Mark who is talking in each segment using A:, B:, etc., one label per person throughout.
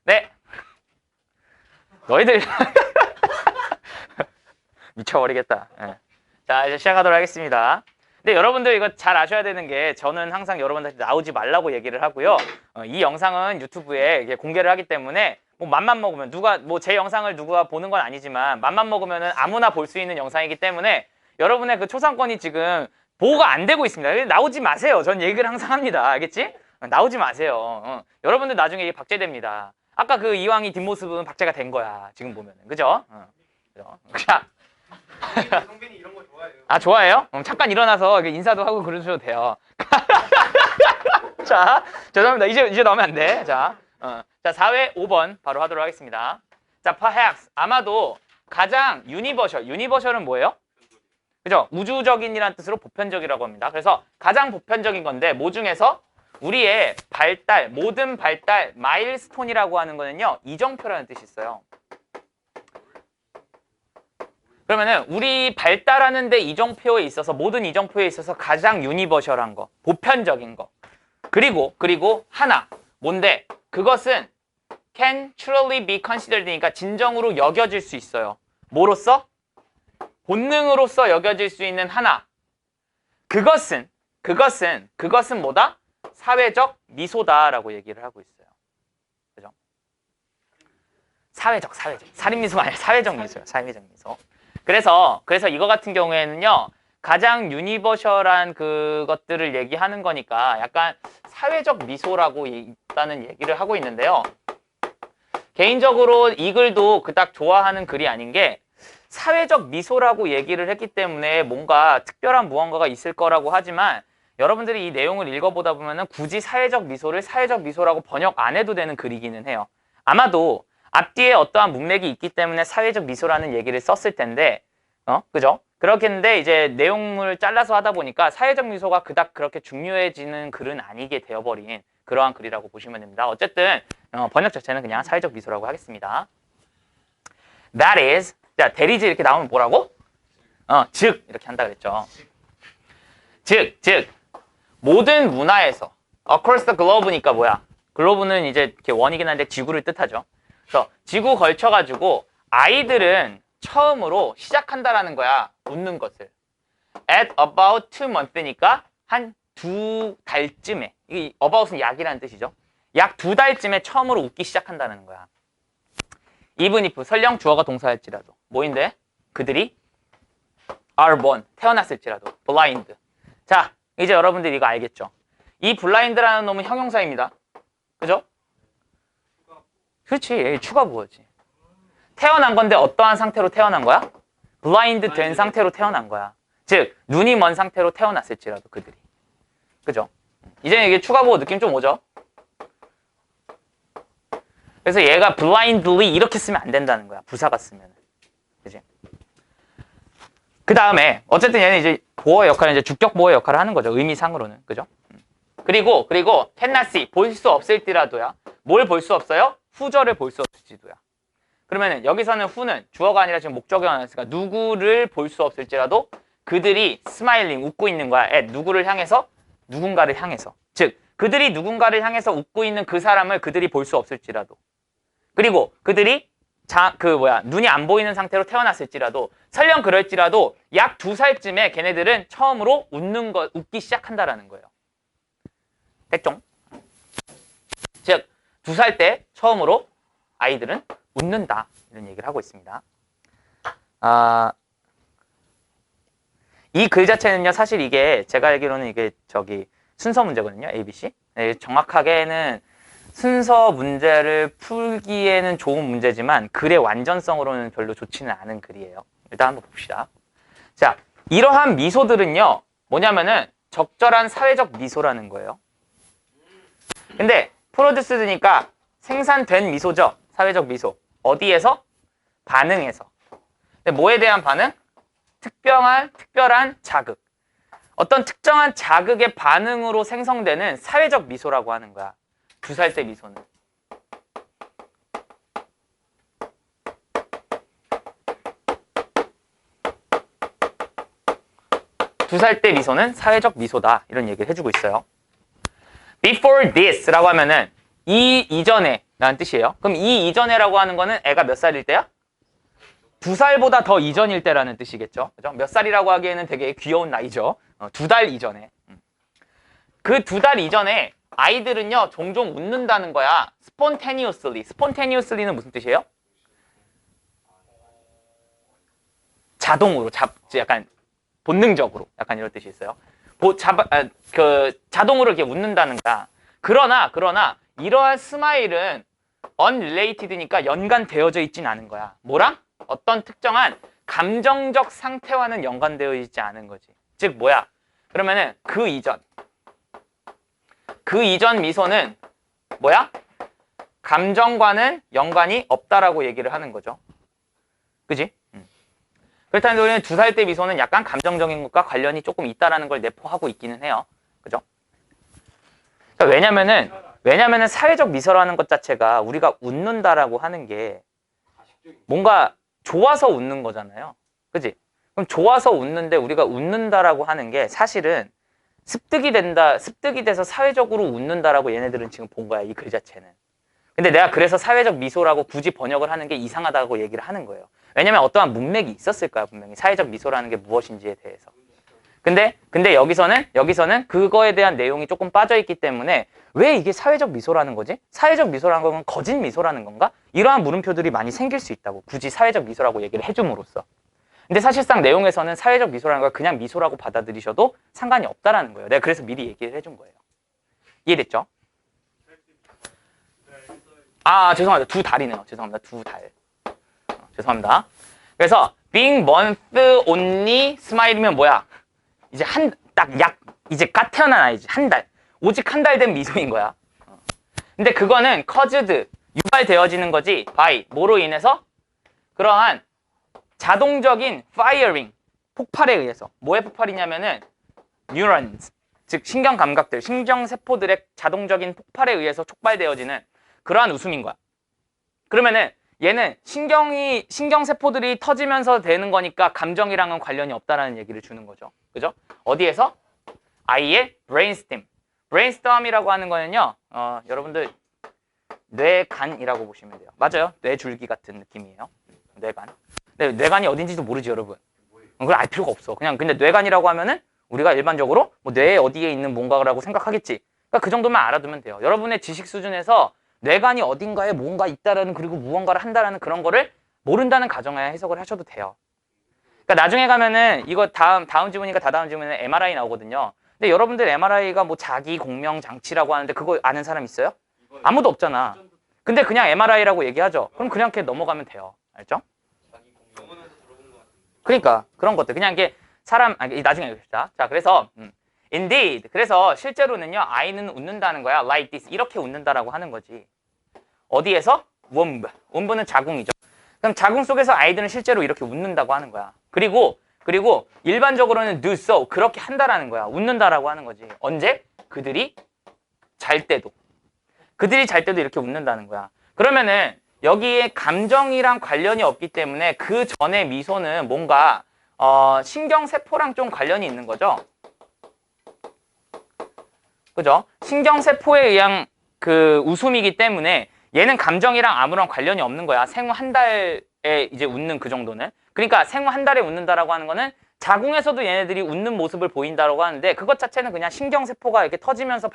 A: 네. 너희들 미쳐버리겠다. 네. 자, 이제 시작하도록 하겠습니다. 근데 여러분들 이거 잘 아셔야 되는 게 저는 항상 여러분들한테 나오지 말라고 얘기를 하고요. 이 영상은 유튜브에 공개를 하기 때문에 뭐 맘만 먹으면 누가 뭐 제 영상을 누가 보는 건 아니지만 맘만 먹으면은 아무나 볼 수 있는 영상이기 때문에 여러분의 그 초상권이 지금 보호가 안 되고 있습니다. 나오지 마세요. 전 얘기를 항상 합니다. 알겠지? 나오지 마세요. 여러분들 나중에 이게 박제됩니다. 아까 그 이왕이 뒷모습은 박제가 된 거야. 지금 보면은. 그죠? 그죠? 자.
B: 성빈이 이런 거 좋아해요.
A: 아, 좋아해요? 잠깐 일어나서 인사도 하고 그러셔도 돼요. 자, 죄송합니다. 이제 나오면 안 돼. 자, 자, 4회 5번 바로 하도록 하겠습니다. 자, perhaps 아마도 가장 유니버셜은 뭐예요? 그죠? 우주적인이라는 뜻으로 보편적이라고 합니다. 그래서 가장 보편적인 건데 뭐 중에서 우리의 발달, 모든 발달, 마일스톤이라고 하는 거는요. 이정표라는 뜻이 있어요. 그러면은 우리 발달하는 데 이정표에 있어서 모든 이정표에 있어서 가장 유니버셜한 거, 보편적인 거. 그리고 하나. 뭔데? 그것은 can truly be considered니까 진정으로 여겨질 수 있어요. 뭐로써? 본능으로서 여겨질 수 있는 하나. 그것은 뭐다? 사회적 미소다라고 얘기를 하고 있어요. 그죠? 사회적. 살인미소가 아니라 사회적 미소예요. 사회적 미소. 그래서 이거 같은 경우에는요. 가장 유니버셜한 그것들을 얘기하는 거니까 약간 사회적 미소라고 있다는 얘기를 하고 있는데요. 개인적으로 이 글도 그닥 좋아하는 글이 아닌 게 사회적 미소라고 얘기를 했기 때문에 뭔가 특별한 무언가가 있을 거라고 하지만 여러분들이 이 내용을 읽어보다 보면은 굳이 사회적 미소를 사회적 미소라고 번역 안 해도 되는 글이기는 해요. 아마도 앞뒤에 어떠한 문맥이 있기 때문에 사회적 미소라는 얘기를 썼을 텐데, 그죠? 그렇겠는데 이제 내용을 잘라서 하다 보니까 사회적 미소가 그닥 그렇게 중요해지는 글은 아니게 되어버린 그러한 글이라고 보시면 됩니다. 어쨌든 번역 자체는 그냥 사회적 미소라고 하겠습니다. That is, 자, there is 이렇게 나오면 뭐라고? 즉 이렇게 한다 그랬죠. 즉 모든 문화에서 across the globe니까 뭐야? 글로브는 이제 이렇게 원이긴 한데 지구를 뜻하죠. 그래서 지구 걸쳐가지고 아이들은 처음으로 시작한다라는 거야. 웃는 것을. At about 2 months니까 한 2달쯤에. 이게 about은 약이라는 뜻이죠. 약 2달쯤에 처음으로 웃기 시작한다는 거야. even if 설령 주어가 동사일지라도. 뭐인데? 그들이 are born 태어났을지라도. blind. 자, 이제 여러분들 이거 알겠죠? 이 blind라는 놈은 형용사입니다. 그죠? 그렇지. 추가 부호지. 태어난 건데 어떠한 상태로 태어난 거야? 블라인드 된 상태로 태어난 거야. 즉, 눈이 먼 상태로 태어났을지라도 그들이. 그죠? 이제 이게 추가 부호 느낌 좀 오죠? 그래서 얘가 blindly 이렇게 쓰면 안 된다는 거야. 부사가 쓰면. 그지? 그 다음에 어쨌든 얘는 이제 보호 역할은 이제 주격 보호 역할을 하는 거죠. 의미상으로는. 그죠? 그리고 cannot see 볼 수 없을지라도야. 뭘 볼 수 없어요? 후절을 볼 수 없을지도야. 그러면은 여기서는 who는 주어가 아니라 지금 목적이 나왔으니까 누구를 볼 수 없을지라도 그들이 스마일링 웃고 있는 거야. 누구를 향해서? 누군가를 향해서. 즉 그들이 누군가를 향해서 웃고 있는 그 사람을 그들이 볼 수 없을지라도. 그리고 그들이 눈이 안 보이는 상태로 태어났을지라도 설령 그럴지라도 약 2살쯤에 걔네들은 처음으로 웃기 시작한다라는 거예요. 됐죠? 즉 2살 때 처음으로 아이들은 웃는다. 이런 얘기를 하고 있습니다. 이 글 자체는요, 사실 이게 제가 알기로는 이게 순서 문제거든요. ABC. 네, 정확하게는 순서 문제를 풀기에는 좋은 문제지만 글의 완전성으로는 별로 좋지는 않은 글이에요. 일단 한번 봅시다. 자, 이러한 미소들은요, 뭐냐면은 적절한 사회적 미소라는 거예요. 근데 프로듀스드니까 생산된 미소죠. 사회적 미소. 어디에서? 반응에서. 근데 뭐에 대한 반응? 특별한 자극. 어떤 특정한 자극의 반응으로 생성되는 사회적 미소라고 하는 거야. 2살 때 미소는. 2살 때 미소는 사회적 미소다. 이런 얘기를 해주고 있어요. Before this라고 하면은 이 이전에 라는 뜻이에요. 그럼 이 이전에라고 하는 거는 애가 몇 살일 때야? 2살보다 더 이전일 때라는 뜻이겠죠. 그죠? 몇 살이라고 하기에는 되게 귀여운 나이죠. 2달 이전에. 그 2달 이전에 아이들은요, 종종 웃는다는 거야. spontaneously. spontaneously는 무슨 뜻이에요? 자동으로, 약간 본능적으로. 약간 이런 뜻이 있어요. 자동으로 이렇게 웃는다는 거야. 그러나, 이러한 스마일은 unrelated니까 연관되어져 있진 않은 거야. 뭐랑? 어떤 특정한 감정적 상태와는 연관되어 있지 않은 거지. 즉, 뭐야? 그러면은 그 이전 미소는 뭐야? 감정과는 연관이 없다라고 얘기를 하는 거죠. 그지? 그렇다는 우리는 2살 때 미소는 약간 감정적인 것과 관련이 조금 있다라는 걸 내포하고 있기는 해요. 그죠? 그러니까 왜냐면은 사회적 미소라는 것 자체가 우리가 웃는다라고 하는 게 뭔가 좋아서 웃는 거잖아요. 그지? 그럼 좋아서 웃는데 우리가 웃는다라고 하는 게 사실은 습득이 돼서 사회적으로 웃는다라고 얘네들은 지금 본 거야, 이 글 자체는. 근데 내가 그래서 사회적 미소라고 굳이 번역을 하는 게 이상하다고 얘기를 하는 거예요. 왜냐면 어떠한 문맥이 있었을 거야, 분명히. 사회적 미소라는 게 무엇인지에 대해서. 근데 여기서는 그거에 대한 내용이 조금 빠져있기 때문에 왜 이게 사회적 미소라는 거지? 사회적 미소라는 건 거짓 미소라는 건가? 이러한 물음표들이 많이 생길 수 있다고. 굳이 사회적 미소라고 얘기를 해줌으로써. 근데 사실상 내용에서는 사회적 미소라는 걸 그냥 미소라고 받아들이셔도 상관이 없다라는 거예요. 내가 그래서 미리 얘기를 해준 거예요. 이해됐죠? 아, 죄송합니다. 2달이네요. 죄송합니다. 2달. 죄송합니다. 그래서 being month only smile이면 뭐야? 이제 이제 갓 태어난 아이지. 한 달. 오직 한 달 된 미소인 거야. 근데 그거는 caused, 유발되어지는 거지. by, 뭐로 인해서? 그러한 자동적인 firing, 폭발에 의해서. 뭐의 폭발이냐면은 neurons, 즉 신경 감각들, 신경 세포들의 자동적인 폭발에 의해서 촉발되어지는 그러한 웃음인 거야. 그러면은 얘는 신경 세포들이 터지면서 되는 거니까 감정이랑은 관련이 없다라는 얘기를 주는 거죠. 그죠? 어디에서? 아이의 brainstem. brainstorm이라고 하는 거는요, 여러분들 뇌간이라고 보시면 돼요. 맞아요. 뇌줄기 같은 느낌이에요. 뇌간. 근데 뇌간이 어딘지도 모르지, 여러분. 그걸 알 필요가 없어. 그냥 근데 뇌간이라고 하면은 우리가 일반적으로 뭐 뇌에 어디에 있는 뭔가라고 생각하겠지. 그러니까 그 정도만 알아두면 돼요. 여러분의 지식 수준에서 뇌간이 어딘가에 뭔가 있다라는, 그리고 무언가를 한다라는 그런 거를 모른다는 가정하에 해석을 하셔도 돼요. 그러니까 나중에 가면은 이거 다음 지문이니까 다다음 지문에는 MRI 나오거든요. 근데 여러분들 MRI가 뭐 자기 공명 장치라고 하는데 그거 아는 사람 있어요? 아무도 없잖아. 근데 그냥 MRI라고 얘기하죠. 그럼 그냥 이렇게 넘어가면 돼요. 알죠? 그러니까 그런 것들 그냥 이게 나중에 읽읍시다. 자, 그래서 indeed. 그래서 실제로는요, 아이는 웃는다는 거야. like this. 이렇게 웃는다라고 하는 거지. 어디에서? womb. womb는 자궁이죠. 그럼 자궁 속에서 아이들은 실제로 이렇게 웃는다고 하는 거야. 그리고 일반적으로는 do so. 그렇게 한다라는 거야. 웃는다라고 하는 거지. 언제? 그들이 잘 때도 이렇게 웃는다는 거야. 그러면은 여기에 감정이랑 관련이 없기 때문에 그 전에 미소는 뭔가 신경세포랑 좀 관련이 있는 거죠. 그죠? 신경세포에 의한 그 웃음이기 때문에 얘는 감정이랑 아무런 관련이 없는 거야. 생후 한 달에 이제 웃는 그 정도는. 그러니까 생후 한 달에 웃는다라고 하는 거는 자궁에서도 얘네들이 웃는 모습을 보인다라고 하는데 그것 자체는 그냥 신경세포가 이렇게 터지면서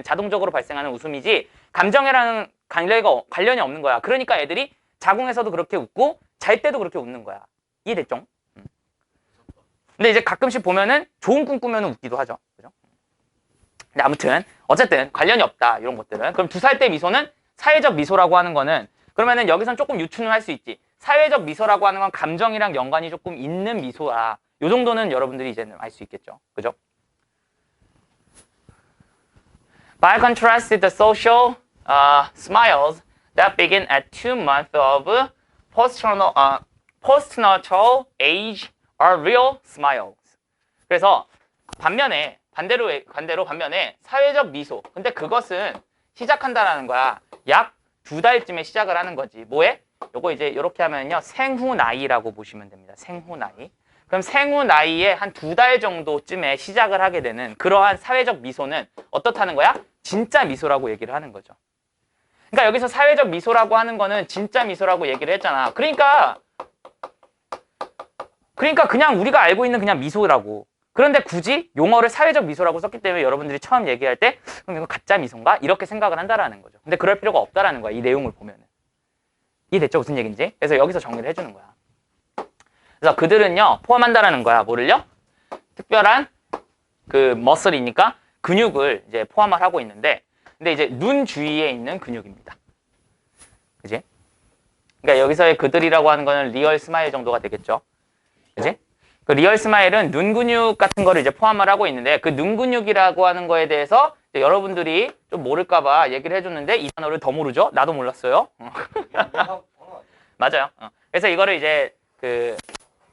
A: 자동적으로 발생하는 웃음이지 감정이라는 관련이 없는 거야. 그러니까 애들이 자궁에서도 그렇게 웃고 잘 때도 그렇게 웃는 거야. 이해됐죠? 근데 이제 가끔씩 보면은 좋은 꿈 꾸면 웃기도 하죠. 그죠? 근데 아무튼 어쨌든 관련이 없다. 이런 것들은. 그럼 2살 때 미소는 사회적 미소라고 하는 거는 그러면은 여기선 조금 유추는 할 수 있지. 사회적 미소라고 하는 건 감정이랑 연관이 조금 있는 미소라. 요 정도는 여러분들이 이제는 알 수 있겠죠. 그죠? By contrast, the social smiles that begin at 2 months of postnatal age are real smiles. 그래서 반대로 사회적 미소. 근데 그것은 시작한다라는 거야. 약 2달쯤에 시작을 하는 거지. 뭐에? 요거 이제 이렇게 하면요. 생후 나이라고 보시면 됩니다. 생후 나이. 그럼 생후 나이에 한 2달 정도쯤에 시작을 하게 되는 그러한 사회적 미소는 어떻다는 거야? 진짜 미소라고 얘기를 하는 거죠. 그러니까 여기서 사회적 미소라고 하는 거는 진짜 미소라고 얘기를 했잖아. 그러니까 그냥 우리가 알고 있는 그냥 미소라고. 그런데 굳이 용어를 사회적 미소라고 썼기 때문에 여러분들이 처음 얘기할 때 그럼 이거 가짜 미소인가? 이렇게 생각을 한다라는 거죠. 근데 그럴 필요가 없다라는 거야. 이 내용을 보면은. 이해됐죠? 무슨 얘기인지? 그래서 여기서 정리를 해주는 거야. 그래서 그들은요, 포함한다라는 거야. 뭐를요? 특별한 그 머슬이니까 근육을 이제 포함을 하고 있는데, 근데 이제 눈 주위에 있는 근육입니다. 그지? 그러니까 여기서의 그들이라고 하는 거는 리얼 스마일 정도가 되겠죠. 그지? 그 리얼 스마일은 눈 근육 같은 거를 이제 포함을 하고 있는데, 그 눈 근육이라고 하는 거에 대해서 여러분들이 좀 모를까봐 얘기를 해줬는데, 이 단어를 더 모르죠? 나도 몰랐어요. 맞아요. 그래서 이거를 이제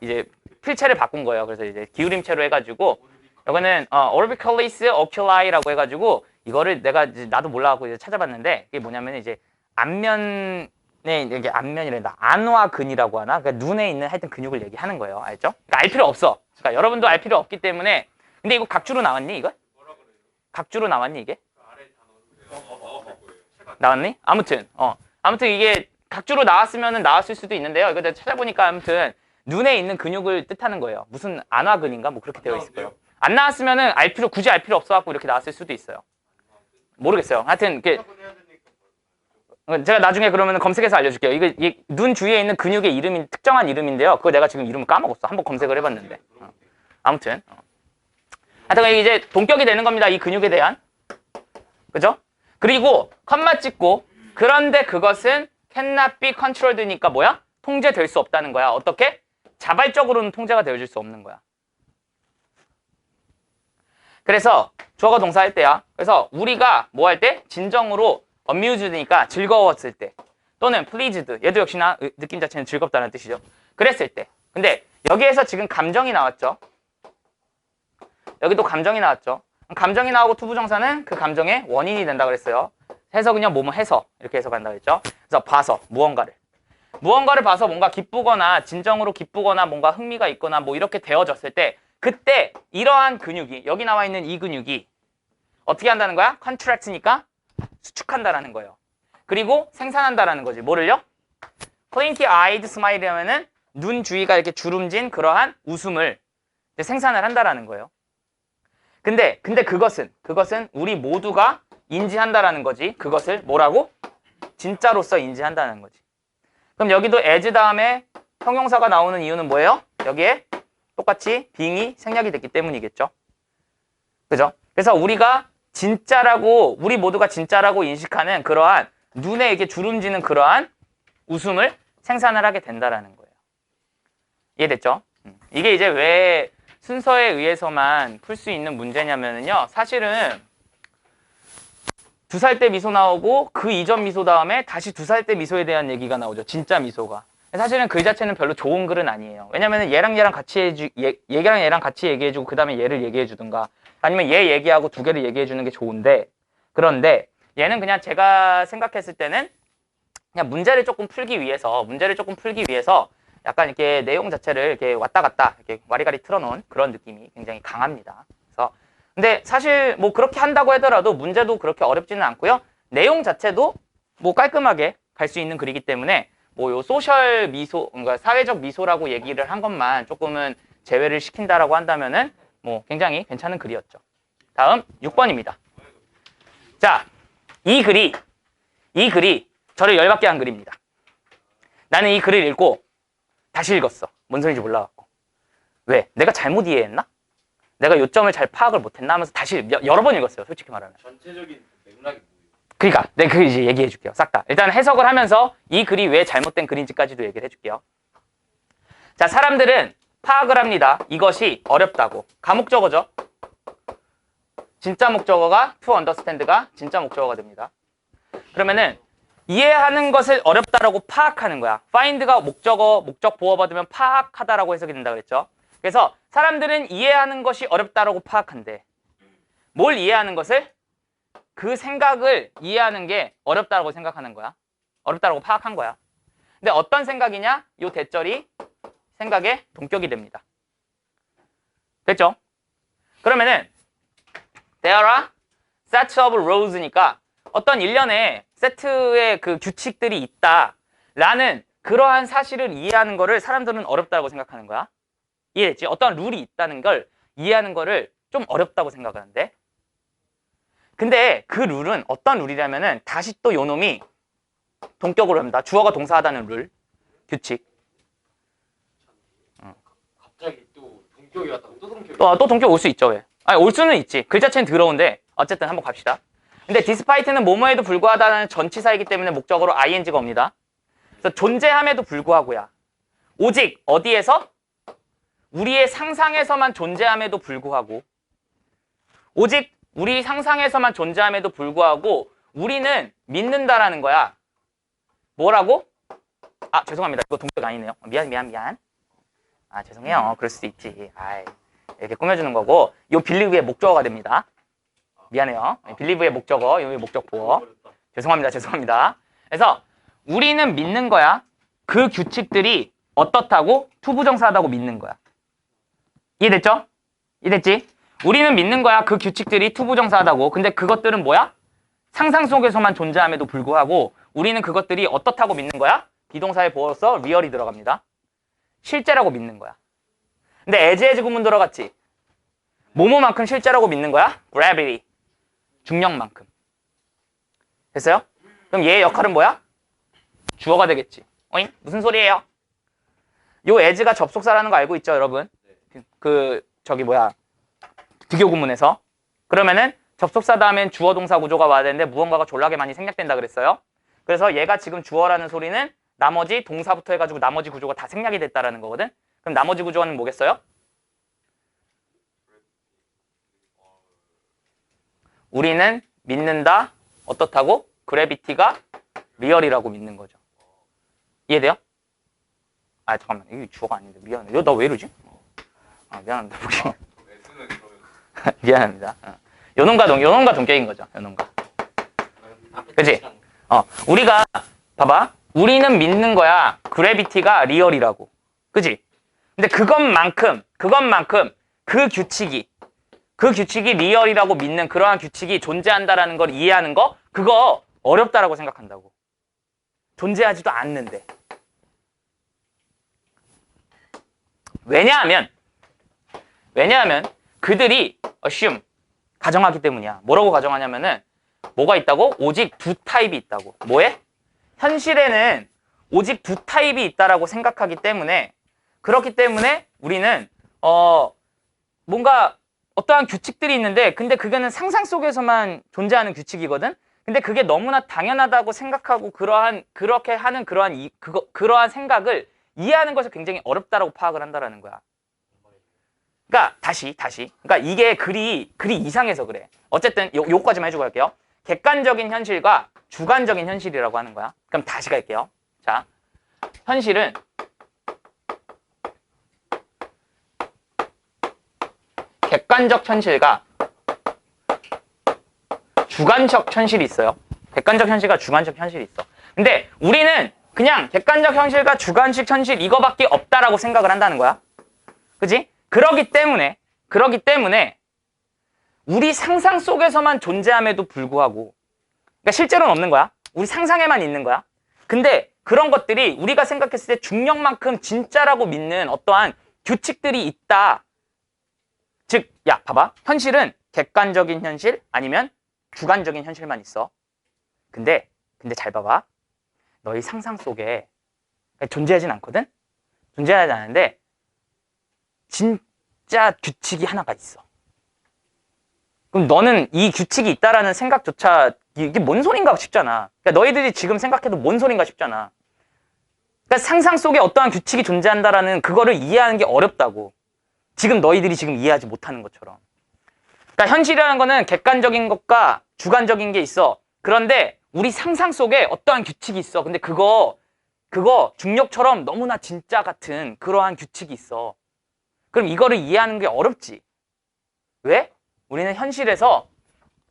A: 이제 필체를 바꾼 거예요. 그래서 이제 기울임체로 해가지고, 이거는 orbiculis oculi,라고 해가지고, 이거를 나도 몰라갖고 이제 찾아봤는데, 이게 뭐냐면 이제 이게 안면이란다. 안화근이라고 하나? 그러니까 눈에 있는 하여튼 근육을 얘기하는 거예요. 알죠? 그러니까 알 필요 없어. 그러니까 여러분도 알 필요 없기 때문에. 근데 이거 각주로 나왔니, 이거? 각주로 나왔니, 이게? 나왔니? 아무튼 이게 각주로 나왔으면은 나왔을 수도 있는데요. 이거 내가 찾아보니까 아무튼 눈에 있는 근육을 뜻하는 거예요. 무슨 안화근인가? 뭐 그렇게 되어 있을 거예요. 안 나왔으면은 굳이 알 필요 없어갖고 이렇게 나왔을 수도 있어요. 모르겠어요. 하여튼 제가 나중에 그러면 검색해서 알려줄게요. 이게 눈 주위에 있는 근육의 이름이 특정한 이름인데요. 그거 내가 지금 이름을 까먹었어. 한번 검색을 해봤는데. 아무튼 하여튼 이제 동격이 되는 겁니다. 이 근육에 대한. 그죠? 그리고 컴마 찍고 그런데 그것은 cannot be controlled니까 뭐야? 통제될 수 없다는 거야. 어떻게? 자발적으로는 통제가 되어줄 수 없는 거야. 그래서 주어가 동사할 때야. 그래서 우리가 뭐 할 때? 진정으로 amused니까 즐거웠을 때 또는 pleased, 얘도 역시나 느낌 자체는 즐겁다는 뜻이죠. 그랬을 때. 근데 여기에서 지금 감정이 나왔죠. 여기도 감정이 나왔죠. 감정이 나오고 투부정사는 그 감정의 원인이 된다 그랬어요. 해석은요, 뭐뭐 해서 이렇게 해석한다 그랬죠. 그래서 봐서 무언가를 봐서 뭔가 기쁘거나 진정으로 기쁘거나 뭔가 흥미가 있거나 뭐 이렇게 되어졌을 때 그때 이러한 근육이 여기 나와 있는 이 근육이 어떻게 한다는 거야? contract니까 수축한다라는 거예요. 그리고 생산한다라는 거지. 뭐를요? Plenty-eyed smile이라면은 눈 주위가 이렇게 주름진 그러한 웃음을 생산을 한다라는 거예요. 근데 그것은 우리 모두가 인지한다라는 거지. 그것을 뭐라고? 진짜로서 인지한다는 거지. 그럼 여기도 as 다음에 형용사가 나오는 이유는 뭐예요? 여기에 똑같이 being이 생략이 됐기 때문이겠죠. 그죠? 그래서 우리가 진짜라고, 우리 모두가 진짜라고 인식하는 그러한 눈에 이렇게 주름지는 그러한 웃음을 생산을 하게 된다라는 거예요. 이해됐죠? 이게 이제 왜 순서에 의해서만 풀 수 있는 문제냐면요. 사실은 2살 때 미소 나오고 그 이전 미소 다음에 다시 2살 때 미소에 대한 얘기가 나오죠. 진짜 미소가. 사실은 글 자체는 별로 좋은 글은 아니에요. 왜냐면 얘랑 같이 얘기해주고 그 다음에 얘를 얘기해주든가 아니면 얘 얘기하고 2개를 얘기해주는 게 좋은데, 그런데 얘는 그냥 제가 생각했을 때는 그냥 문제를 조금 풀기 위해서 약간 이렇게 내용 자체를 이렇게 왔다 갔다 이렇게 와리가리 틀어놓은 그런 느낌이 굉장히 강합니다. 그래서 근데 사실 뭐 그렇게 한다고 하더라도 문제도 그렇게 어렵지는 않고요. 내용 자체도 뭐 깔끔하게 갈 수 있는 글이기 때문에 뭐 요 소셜 미소, 그러니까 사회적 미소라고 얘기를 한 것만 조금은 제외를 시킨다라고 한다면은 뭐 굉장히 괜찮은 글이었죠. 다음 6번입니다. 자, 이 글이 저를 열받게 한 글입니다. 나는 이 글을 읽고 다시 읽었어. 뭔 소리인지 몰라갖고. 왜? 내가 잘못 이해했나? 내가 요점을 잘 파악을 못했나 하면서 다시 여러 번 읽었어요. 솔직히 말하면.
B: 전체적인 맥락이 뭐예요?
A: 그러니까 내가 그 이제 얘기해 줄게요. 싹 다. 일단 해석을 하면서 이 글이 왜 잘못된 글인지까지도 얘기를 해줄게요. 자, 사람들은 파악을 합니다. 이것이 어렵다고. 가목적어죠. 진짜 목적어가 to understand가 진짜 목적어가 됩니다. 그러면은 이해하는 것을 어렵다라고 파악하는 거야. find가 목적 보어 받으면 파악하다라고 해석이 된다 그랬죠. 그래서 사람들은 이해하는 것이 어렵다라고 파악한대. 뭘 이해하는 것을? 그 생각을 이해하는 게 어렵다라고 생각하는 거야. 어렵다라고 파악한 거야. 근데 어떤 생각이냐? 요 대절이 생각의 동격이 됩니다. 됐죠? 그러면은 there are sets of rows니까 어떤 일련의 세트의 그 규칙들이 있다라는 그러한 사실을 이해하는 거를 사람들은 어렵다고 생각하는 거야. 이해됐지? 어떤 룰이 있다는 걸 이해하는 거를 좀 어렵다고 생각하는데. 근데 그 룰은 어떤 룰이냐면은 다시 또 요놈이 동격으로 합니다. 주어가 동사하다는 룰, 규칙.
B: 갑자기 또 동격이 왔다고 또 동격이
A: 또 동격 올 수 있죠, 왜? 아니, 올 수는 있지. 글 자체는 더러운데 어쨌든 한번 갑시다. 근데 despite는 뭐뭐에도 불구하다는 전치사이기 때문에 목적으로 ing가 옵니다. 그래서 존재함에도 불구하고야. 오직 어디에서? 우리의 상상에서만 존재함에도 불구하고. 오직 우리 상상에서만 존재함에도 불구하고 우리는 믿는다라는 거야. 뭐라고? 아, 죄송합니다. 이거 동격 아니네요. 미안. 아, 죄송해요. 그럴 수도 있지. 아이, 이렇게 꾸며주는 거고. 요 빌리브의 목적어가 됩니다. 미안해요. 빌리브의 목적어, 요 목적보어. 죄송합니다. 그래서 우리는 믿는 거야. 그 규칙들이 어떻다고? 투부정사하다고 믿는 거야. 이해됐죠? 이해됐지? 우리는 믿는 거야. 그 규칙들이 투부정사하다고. 근데 그것들은 뭐야? 상상 속에서만 존재함에도 불구하고 우리는 그것들이 어떻다고 믿는 거야? 비동사의 보어서 리얼이 들어갑니다. 실제라고 믿는 거야. 근데 as 구문 들어갔지? 뭐뭐만큼 실제라고 믿는 거야? gravity. 중력만큼. 됐어요? 그럼 얘의 역할은 뭐야? 주어가 되겠지. 어잉? 무슨 소리예요? 요 as가 접속사라는 거 알고 있죠, 여러분? 비교 구문에서. 그러면은 접속사 다음엔 주어 동사 구조가 와야 되는데 무언가가 졸라게 많이 생략된다 그랬어요. 그래서 얘가 지금 주어라는 소리는 나머지 동사부터 해가지고 나머지 구조가 다 생략이 됐다라는 거거든. 그럼 나머지 구조는 뭐겠어요? 우리는 믿는다. 어떻다고? 그래비티가 리얼이라고 믿는 거죠. 이해돼요? 아, 잠깐만. 이게 주어가 아닌데. 미안해. 나 왜 이러지? 아, 미안합니다. 미안합니다. 요놈과 동격인 거죠. 요놈과. 그치? 우리가, 봐봐. 우리는 믿는 거야. 그래비티가 리얼이라고. 그치? 근데 그것만큼 그 규칙이 리얼이라고 믿는 그러한 규칙이 존재한다라는 걸 이해하는 거, 그거 어렵다라고 생각한다고. 존재하지도 않는데. 왜냐하면 그들이 assume, 가정하기 때문이야. 뭐라고 가정하냐면은 뭐가 있다고? 오직 두 타입이 있다고. 뭐에? 현실에는 오직 두 타입이 있다라고 생각하기 때문에, 그렇기 때문에 우리는 뭔가 어떠한 규칙들이 있는데, 근데 그거는 상상 속에서만 존재하는 규칙이거든. 근데 그게 너무나 당연하다고 생각하고 그렇게 하는 그러한 생각을 이해하는 것이 굉장히 어렵다라고 파악을 한다라는 거야. 그러니까 다시. 그러니까 이게 글이 이상해서 그래. 어쨌든 요거까지만 해주고 갈게요. 객관적인 현실과 주관적인 현실이라고 하는 거야. 그럼 다시 갈게요. 자, 현실은 객관적 현실과 주관적 현실이 있어요. 객관적 현실과 주관적 현실이 있어. 근데 우리는 그냥 객관적 현실과 주관식 현실 이거밖에 없다라고 생각을 한다는 거야. 그지? 그러기 때문에 우리 상상 속에서만 존재함에도 불구하고, 그러니까 실제로는 없는 거야. 우리 상상에만 있는 거야. 근데 그런 것들이 우리가 생각했을 때 중력만큼 진짜라고 믿는 어떠한 규칙들이 있다. 즉, 야, 봐봐. 현실은 객관적인 현실 아니면 주관적인 현실만 있어. 근데 잘 봐봐. 너희 상상 속에 존재하진 않거든? 존재하지 않는데 진짜 규칙이 하나가 있어. 그럼 너는 이 규칙이 있다라는 생각조차 이게 뭔 소린가 싶잖아. 그러니까 너희들이 지금 생각해도 뭔 소린가 싶잖아. 그러니까 상상 속에 어떠한 규칙이 존재한다라는 그거를 이해하는 게 어렵다고. 지금 너희들이 지금 이해하지 못하는 것처럼. 그러니까 현실이라는 거는 객관적인 것과 주관적인 게 있어. 그런데 우리 상상 속에 어떠한 규칙이 있어. 근데 그거 중력처럼 너무나 진짜 같은 그러한 규칙이 있어. 그럼 이거를 이해하는 게 어렵지. 왜? 우리는 현실에서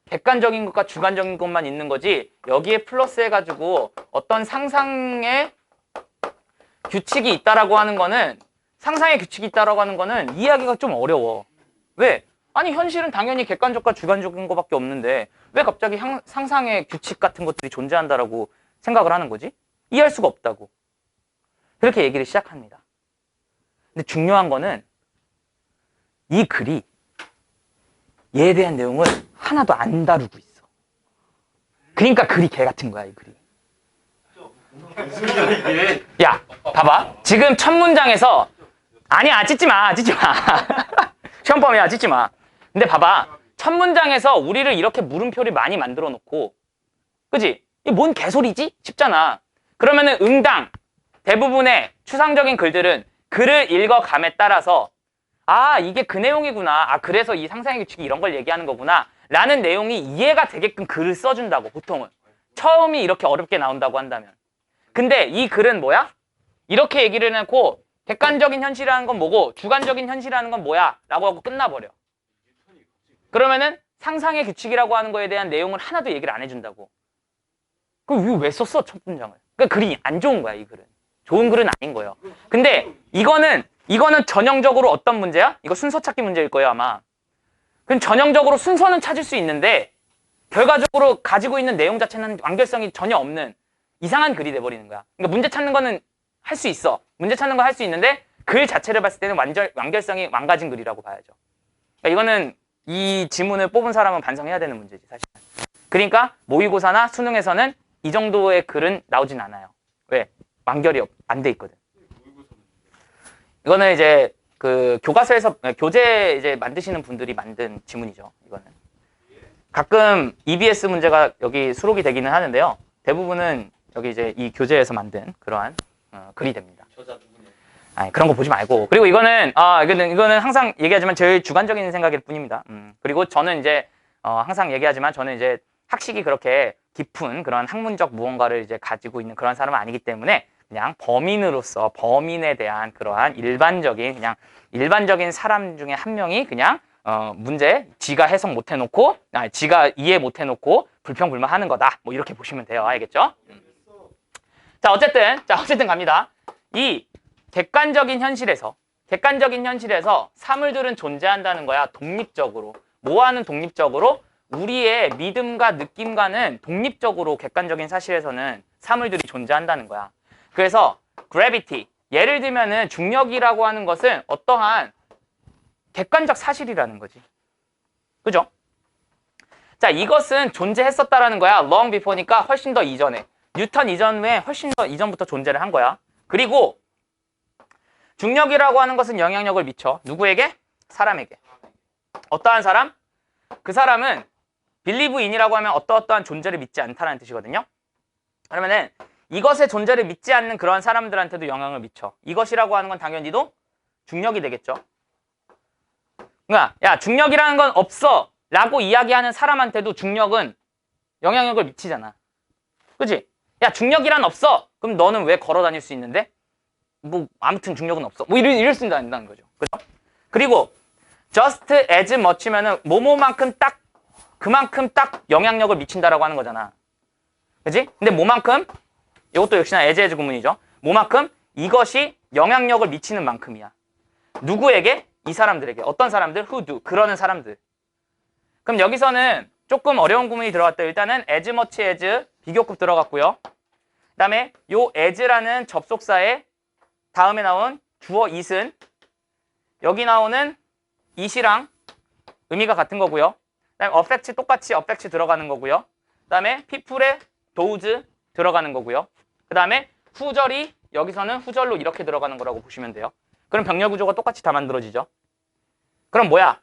A: 객관적인 것과 주관적인 것만 있는 거지, 여기에 플러스 해가지고 어떤 상상의 규칙이 있다라고 하는 거는, 상상의 규칙이 있다라고 하는 거는 이해하기가 좀 어려워. 왜? 아니 현실은 당연히 객관적과 주관적인 것밖에 없는데 왜 갑자기 상상의 규칙 같은 것들이 존재한다라고 생각을 하는 거지? 이해할 수가 없다고. 그렇게 얘기를 시작합니다. 근데 중요한 거는 이 글이 얘에 대한 내용을 하나도 안 다루고 있어. 그러니까 글이 개 같은 거야, 이 글이. 야, 봐봐. 지금 첫 문장에서 아니야, 찢지 마. 시험범이야, 찢지 마. 근데 봐봐. 첫 문장에서 우리를 이렇게 물음표를 많이 만들어 놓고, 그지? 이게 뭔 개소리지? 싶잖아. 그러면은 응당 대부분의 추상적인 글들은 글을 읽어감에 따라서 아, 이게 그 내용이구나. 아, 그래서 이 상상의 규칙이 이런 걸 얘기하는 거구나. 라는 내용이 이해가 되게끔 글을 써준다고, 보통은. 처음이 이렇게 어렵게 나온다고 한다면. 근데 이 글은 뭐야? 이렇게 얘기를 해놓고 객관적인 현실이라는 건 뭐고 주관적인 현실이라는 건 뭐야? 라고 하고 끝나버려. 그러면은 상상의 규칙이라고 하는 거에 대한 내용을 하나도 얘기를 안 해준다고. 그럼 이거 왜 썼어? 첫 문장을. 그러니까 글이 안 좋은 거야, 이 글은. 좋은 글은 아닌 거예요. 근데 이거는 전형적으로 어떤 문제야? 이거 순서 찾기 문제일 거예요, 아마. 그럼 전형적으로 순서는 찾을 수 있는데 결과적으로 가지고 있는 내용 자체는 완결성이 전혀 없는 이상한 글이 돼버리는 거야. 그러니까 문제 찾는 거는 할 수 있어. 문제 찾는 거 할 수 있는데 글 자체를 봤을 때는 완결성이 망가진 글이라고 봐야죠. 그러니까 이거는 이 지문을 뽑은 사람은 반성해야 되는 문제지, 사실. 그러니까 모의고사나 수능에서는 이 정도의 글은 나오진 않아요. 왜? 완결이 안 돼 있거든. 이거는 이제 그 교과서에서 교재 이제 만드시는 분들이 만든 지문이죠. 이거는 가끔 EBS 문제가 여기 수록이 되기는 하는데요. 대부분은 여기 이제 이 교재에서 만든 그러한 글이 됩니다.
B: 저자 누구냐?
A: 아니, 그런 거 보지 말고. 그리고 이거는 이거는 항상 얘기하지만 제일 주관적인 생각일 뿐입니다. 그리고 저는 이제 항상 얘기하지만 저는 이제 학식이 그렇게 깊은 그런 학문적 무언가를 이제 가지고 있는 그런 사람은 아니기 때문에 그냥 범인으로서 범인에 대한 그러한 일반적인 사람 중에 한 명이 그냥 문제 지가 해석 못 해놓고 지가 이해 못 해놓고 불평불만하는 거다. 뭐 이렇게 보시면 돼요. 알겠죠? 자, 어쨌든 갑니다. 이 객관적인 현실에서 사물들은 존재한다는 거야. 독립적으로. 뭐하는 독립적으로? 우리의 믿음과 느낌과는 독립적으로 객관적인 사실에서는 사물들이 존재한다는 거야. 그래서 gravity, 예를 들면은 중력이라고 하는 것은 어떠한 객관적 사실이라는 거지. 그죠? 자, 이것은 존재했었다라는 거야. long before니까 훨씬 더 이전에. 뉴턴 이전에 훨씬 더 이전부터 존재를 한 거야. 그리고 중력이라고 하는 것은 영향력을 미쳐. 누구에게? 사람에게. 어떠한 사람? 그 사람은 believe in이라고 하면 어떠한 존재를 믿지 않다는 뜻이거든요. 그러면은 이것의 존재를 믿지 않는 그런 사람들한테도 영향을 미쳐. 이것이라고 하는 건 당연히도 중력이 되겠죠. 그러니까 야, 중력이라는 건 없어 라고 이야기하는 사람한테도 중력은 영향력을 미치잖아. 그치? 야, 중력이란 없어. 그럼 너는 왜 걸어 다닐 수 있는데? 뭐 아무튼 중력은 없어. 뭐 이럴 수 있다는 거죠. 그죠? 그리고 just as much면은 뭐뭐만큼 딱 그만큼 딱 영향력을 미친다라고 하는 거잖아. 그지? 근데 뭐만큼? 이것도 역시나 as 구문이죠. 뭐만큼? 이것이 영향력을 미치는 만큼이야. 누구에게? 이 사람들에게. 어떤 사람들? who do. 그러는 사람들. 그럼 여기서는 조금 어려운 구문이 들어갔다. 일단은 as much as 비교급 들어갔고요. 그 다음에 요 as라는 접속사의 다음에 나온 주어 it은 여기 나오는 it이랑 의미가 같은 거고요. 그 다음에 affect 똑같이 affect 들어가는 거고요. 그 다음에 people의 those 들어가는 거고요. 그 다음에 후절이 여기서는 후절로 이렇게 들어가는 거라고 보시면 돼요. 그럼 병렬 구조가 똑같이 다 만들어지죠. 그럼 뭐야?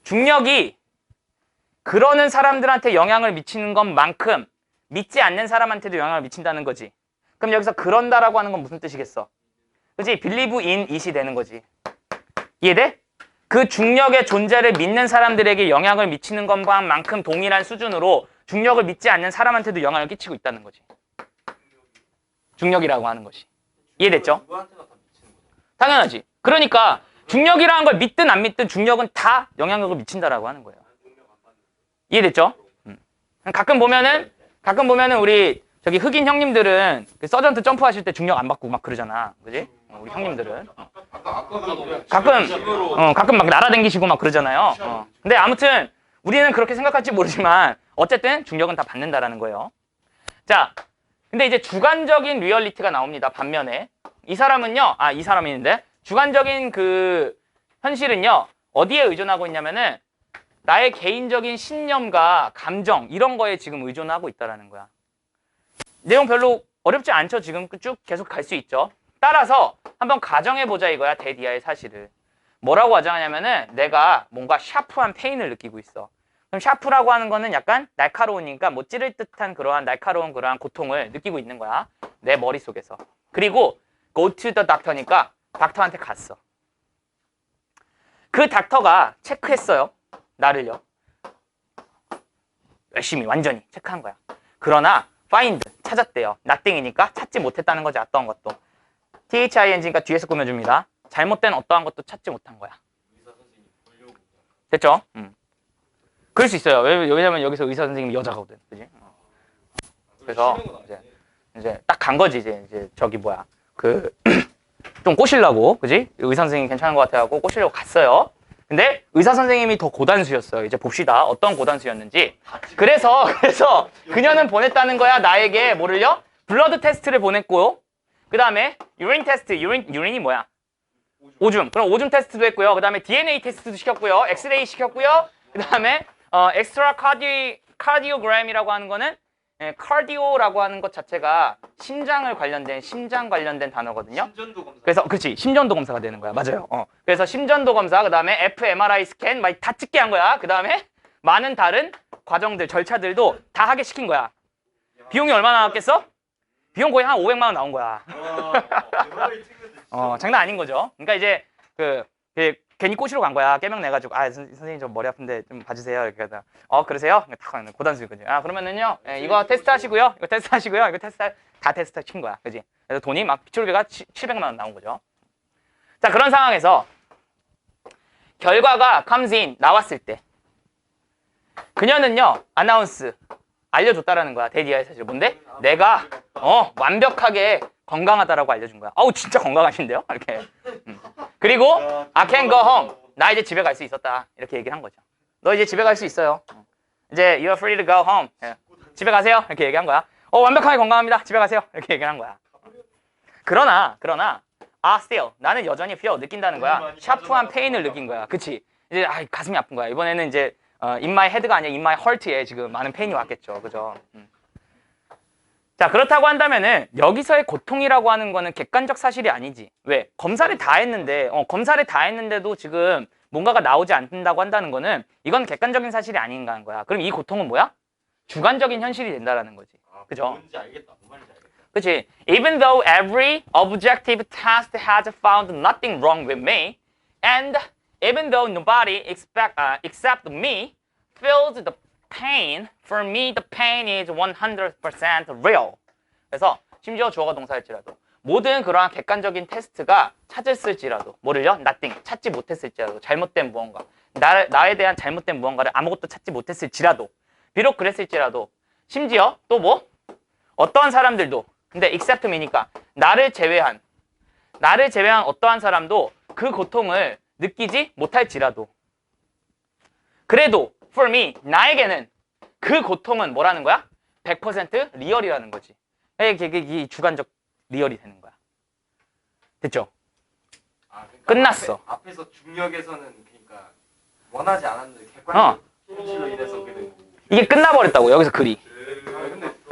A: 중력이 그러는 사람들한테 영향을 미치는 것만큼 믿지 않는 사람한테도 영향을 미친다는 거지. 그럼 여기서 그런다라고 하는 건 무슨 뜻이겠어? 그치? believe in it이 되는 거지. 이해돼? 그 중력의 존재를 믿는 사람들에게 영향을 미치는 것만큼 동일한 수준으로 중력을 믿지 않는 사람한테도 영향을 끼치고 있다는 거지. 중력이라고 하는 것이. 이해됐죠?
B: 누구한테나 다 미치는 거죠.
A: 당연하지. 그러니까 중력이라는 걸 믿든 안 믿든 중력은 다 영향력을 미친다라고 하는 거예요. 이해됐죠? 가끔 보면은 우리 저기 흑인 형님들은 그 서전트 점프하실 때 중력 안 받고 막 그러잖아. 그지? 우리 형님들은.
C: 아까
A: 가끔 막 날아다니시고 막 그러잖아요. 근데 아무튼 우리는 그렇게 생각할지 모르지만 어쨌든 중력은 다 받는다라는 거예요. 자, 근데 이제 주관적인 리얼리티가 나옵니다. 반면에 이 사람은요, 이 사람인데 주관적인 그 현실은요 어디에 의존하고 있냐면은 나의 개인적인 신념과 감정 이런 거에 지금 의존하고 있다라는 거야. 내용 별로 어렵지 않죠? 지금 쭉 계속 갈 수 있죠. 따라서 한번 가정해보자 이거야. 대디아의 사실을. 뭐라고 가정하냐면은 내가 뭔가 샤프한 페인을 느끼고 있어. 그럼 샤프라고 하는 거는 약간 날카로우니까 뭐 찌를 듯한 그러한 날카로운 그러한 고통을 느끼고 있는 거야. 내 머릿속에서. 그리고 go to the doctor니까 닥터한테 갔어. 그 닥터가 체크했어요. 나를요. 열심히 완전히 체크한 거야. 그러나 find 찾았대요. nothing이니까 찾지 못했다는 거지. 어떠한 것도. thing니까 뒤에서 꾸며줍니다. 잘못된 어떠한 것도 찾지 못한 거야. 됐죠? 그럴 수 있어요. 왜냐면 여기서 의사 선생님이 여자거든. 그지? 그래서 이제 딱 간 거지. 이제 저기 뭐야. 좀 꼬시려고. 그지? 의사 선생님 괜찮은 것 같아 하고 꼬시려고 갔어요. 근데 의사 선생님이 더 고단수였어요. 이제 봅시다. 어떤 고단수였는지. 그래서 그녀는 보냈다는 거야. 나에게 뭐를요? 블러드 테스트를 보냈고요. 그 다음에 유린 테스트. 유린이 뭐야? 오줌. 그럼 오줌 테스트도 했고요. 그 다음에 DNA 테스트도 시켰고요. 엑스레이 시켰고요. 그 다음에 엑스트라 카디오그램이라고 하는 거는 카디오라고 하는 것 자체가 심장 관련된 단어거든요.
B: 심전도 검사.
A: 그래서 그렇지. 심전도 검사가 되는 거야. 맞아요. 그래서 심전도 검사, 그다음에 fMRI 스캔 막 다 찍게 한 거야. 그다음에 많은 다른 과정들, 절차들도 다 하게 시킨 거야. 비용이 얼마나 나왔겠어? 비용 거의 한 500만 원 나온 거야. 장난 아닌 거죠. 그러니까 이제 괜히 꼬시러 간 거야. 깨명 내가지고 선생님 저 머리 아픈데 좀 봐주세요. 이렇게 하다 그러세요? 딱 고단수거든요. 그러면은요 이거 테스트 하시고요. 이거 테스트 하시고요. 이거 테스트 다 테스트 시킨 거야. 그지? 그래서 돈이 막 비출비가 700만 원 나온 거죠. 자, 그런 상황에서 결과가 comes in 나왔을 때 그녀는요 아나운스 알려줬다라는 거야. 데디아의 사실 뭔데? 내가 완벽하게 건강하다라고 알려준 거야. 진짜 건강하신데요? 이렇게. 그리고 I can go home. 나 이제 집에 갈 수 있었다. 이렇게 얘기를 한 거죠. 너 이제 집에 갈 수 있어요. 이제 you're free to go home. 집에 가세요. 이렇게 얘기한 거야. 완벽하게 건강합니다. 집에 가세요. 이렇게 얘기를 한 거야. 그러나 still 나는 여전히 fear 느낀다는 거야. 샤프한 페인을 느낀 거야. 그치? 이제 가슴이 아픈 거야. 이번에는 이제 in my head가 아니라 in my heart에 지금 많은 페인이 왔겠죠. 그죠? 자, 그렇다고 한다면은 여기서의 고통이라고 하는 거는 객관적 사실이 아니지. 왜? 검사를 다 했는데도 지금 뭔가가 나오지 않는다고 한다는 거는 이건 객관적인 사실이 아닌가 거야. 그럼 이 고통은 뭐야? 주관적인 현실이 된다라는 거지. 그죠?
B: 뭔지 알겠다. 뭔 말인지 알겠다.
A: 그치? Even though every objective test has found nothing wrong with me, and even though nobody except me feels the pain, for me the pain is 100% real. 그래서 심지어 주어가 동사일지라도 모든 그러한 객관적인 테스트가 찾았을지라도 뭐를요? nothing, 찾지 못했을지라도 잘못된 무언가 나에 대한 잘못된 무언가를 아무것도 찾지 못했을지라도 비록 그랬을지라도 심지어 또 뭐? 어떠한 사람들도 근데 except me니까 나를 제외한 어떠한 사람도 그 고통을 느끼지 못할지라도 그래도 for me, 나에게는 그 고통은 뭐라는 거야? 100% 리얼이라는 거지. 이게 주관적 리얼이 되는 거야. 됐죠?
B: 그러니까
A: 끝났어.
B: 앞에서 중력에서는 그러니까 원하지 않았는데 객관적 현실로 인해서 그래.
A: 이게 끝나버렸다고 여기서 글이.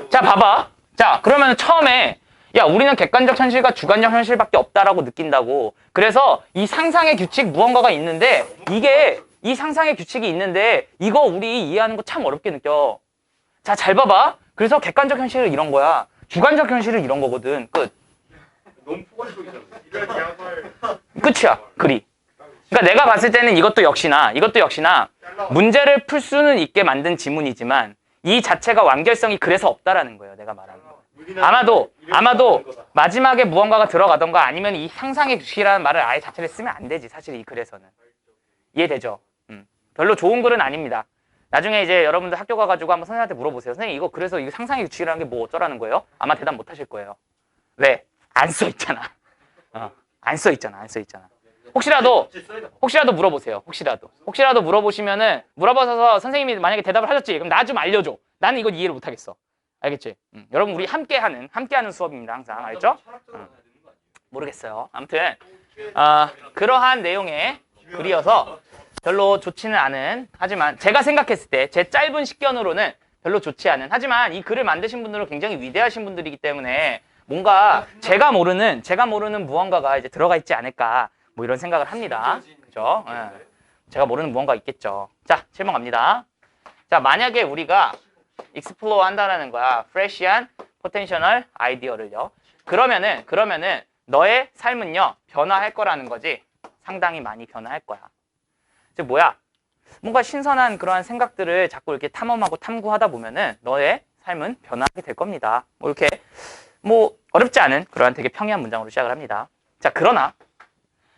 A: 자, 봐봐. 자, 그러면 처음에 우리는 객관적 현실과 주관적 현실밖에 없다라고 느낀다고. 그래서 이 상상의 규칙 무언가가 있는데 이 상상의 규칙이 있는데 이거 우리 이해하는 거 참 어렵게 느껴. 자, 잘 봐봐. 그래서 객관적 현실은 이런 거야. 주관적 현실은 이런 거거든. 끝.
B: 너무 포괄적이잖아.
A: 끝이야. 글이. 그러니까 내가 봤을 때는 이것도 역시나 문제를 풀 수는 있게 만든 지문이지만 이 자체가 완결성이 그래서 없다라는 거예요. 내가 말하는 거. 아마도 마지막에 무언가가 들어가던가 아니면 이 상상의 규칙이라는 말을 아예 자체를 쓰면 안 되지. 사실 이 글에서는. 이해되죠? 별로 좋은 글은 아닙니다. 나중에 이제 여러분들 학교 가가지고 한번 선생님한테 물어보세요. 선생님 이거 그래서 이거 상상의 규칙이라는 게 뭐 어쩌라는 거예요? 아마 대답 못 하실 거예요. 왜? 안 써 있잖아. 안 써 있잖아. 혹시라도 물어보세요. 혹시라도 물어보시면은 물어봐서 선생님이 만약에 대답을 하셨지. 그럼 나 좀 알려줘. 나는 이걸 이해를 못하겠어. 알겠지? 여러분 우리 함께하는 수업입니다. 항상 알죠? 모르겠어요. 아무튼 그러한 내용의 글이어서 별로 좋지는 않은, 하지만 제가 생각했을 때 제 짧은 식견으로는 별로 좋지 않은, 하지만 이 글을 만드신 분들은 굉장히 위대하신 분들이기 때문에 뭔가 제가 모르는 무언가가 이제 들어가 있지 않을까, 뭐 이런 생각을 합니다. 그죠? 제가 모르는 무언가 있겠죠. 자, 7번 갑니다. 자, 만약에 우리가 explore 한다라는 거야. fresh한 potential 아이디어를요. 그러면은 너의 삶은요, 변화할 거라는 거지. 상당히 많이 변화할 거야. 즉 뭐야? 뭔가 신선한 그러한 생각들을 자꾸 이렇게 탐험하고 탐구하다 보면은 너의 삶은 변화하게 될 겁니다. 뭐 이렇게 뭐 어렵지 않은 그러한 되게 평이한 문장으로 시작을 합니다. 자, 그러나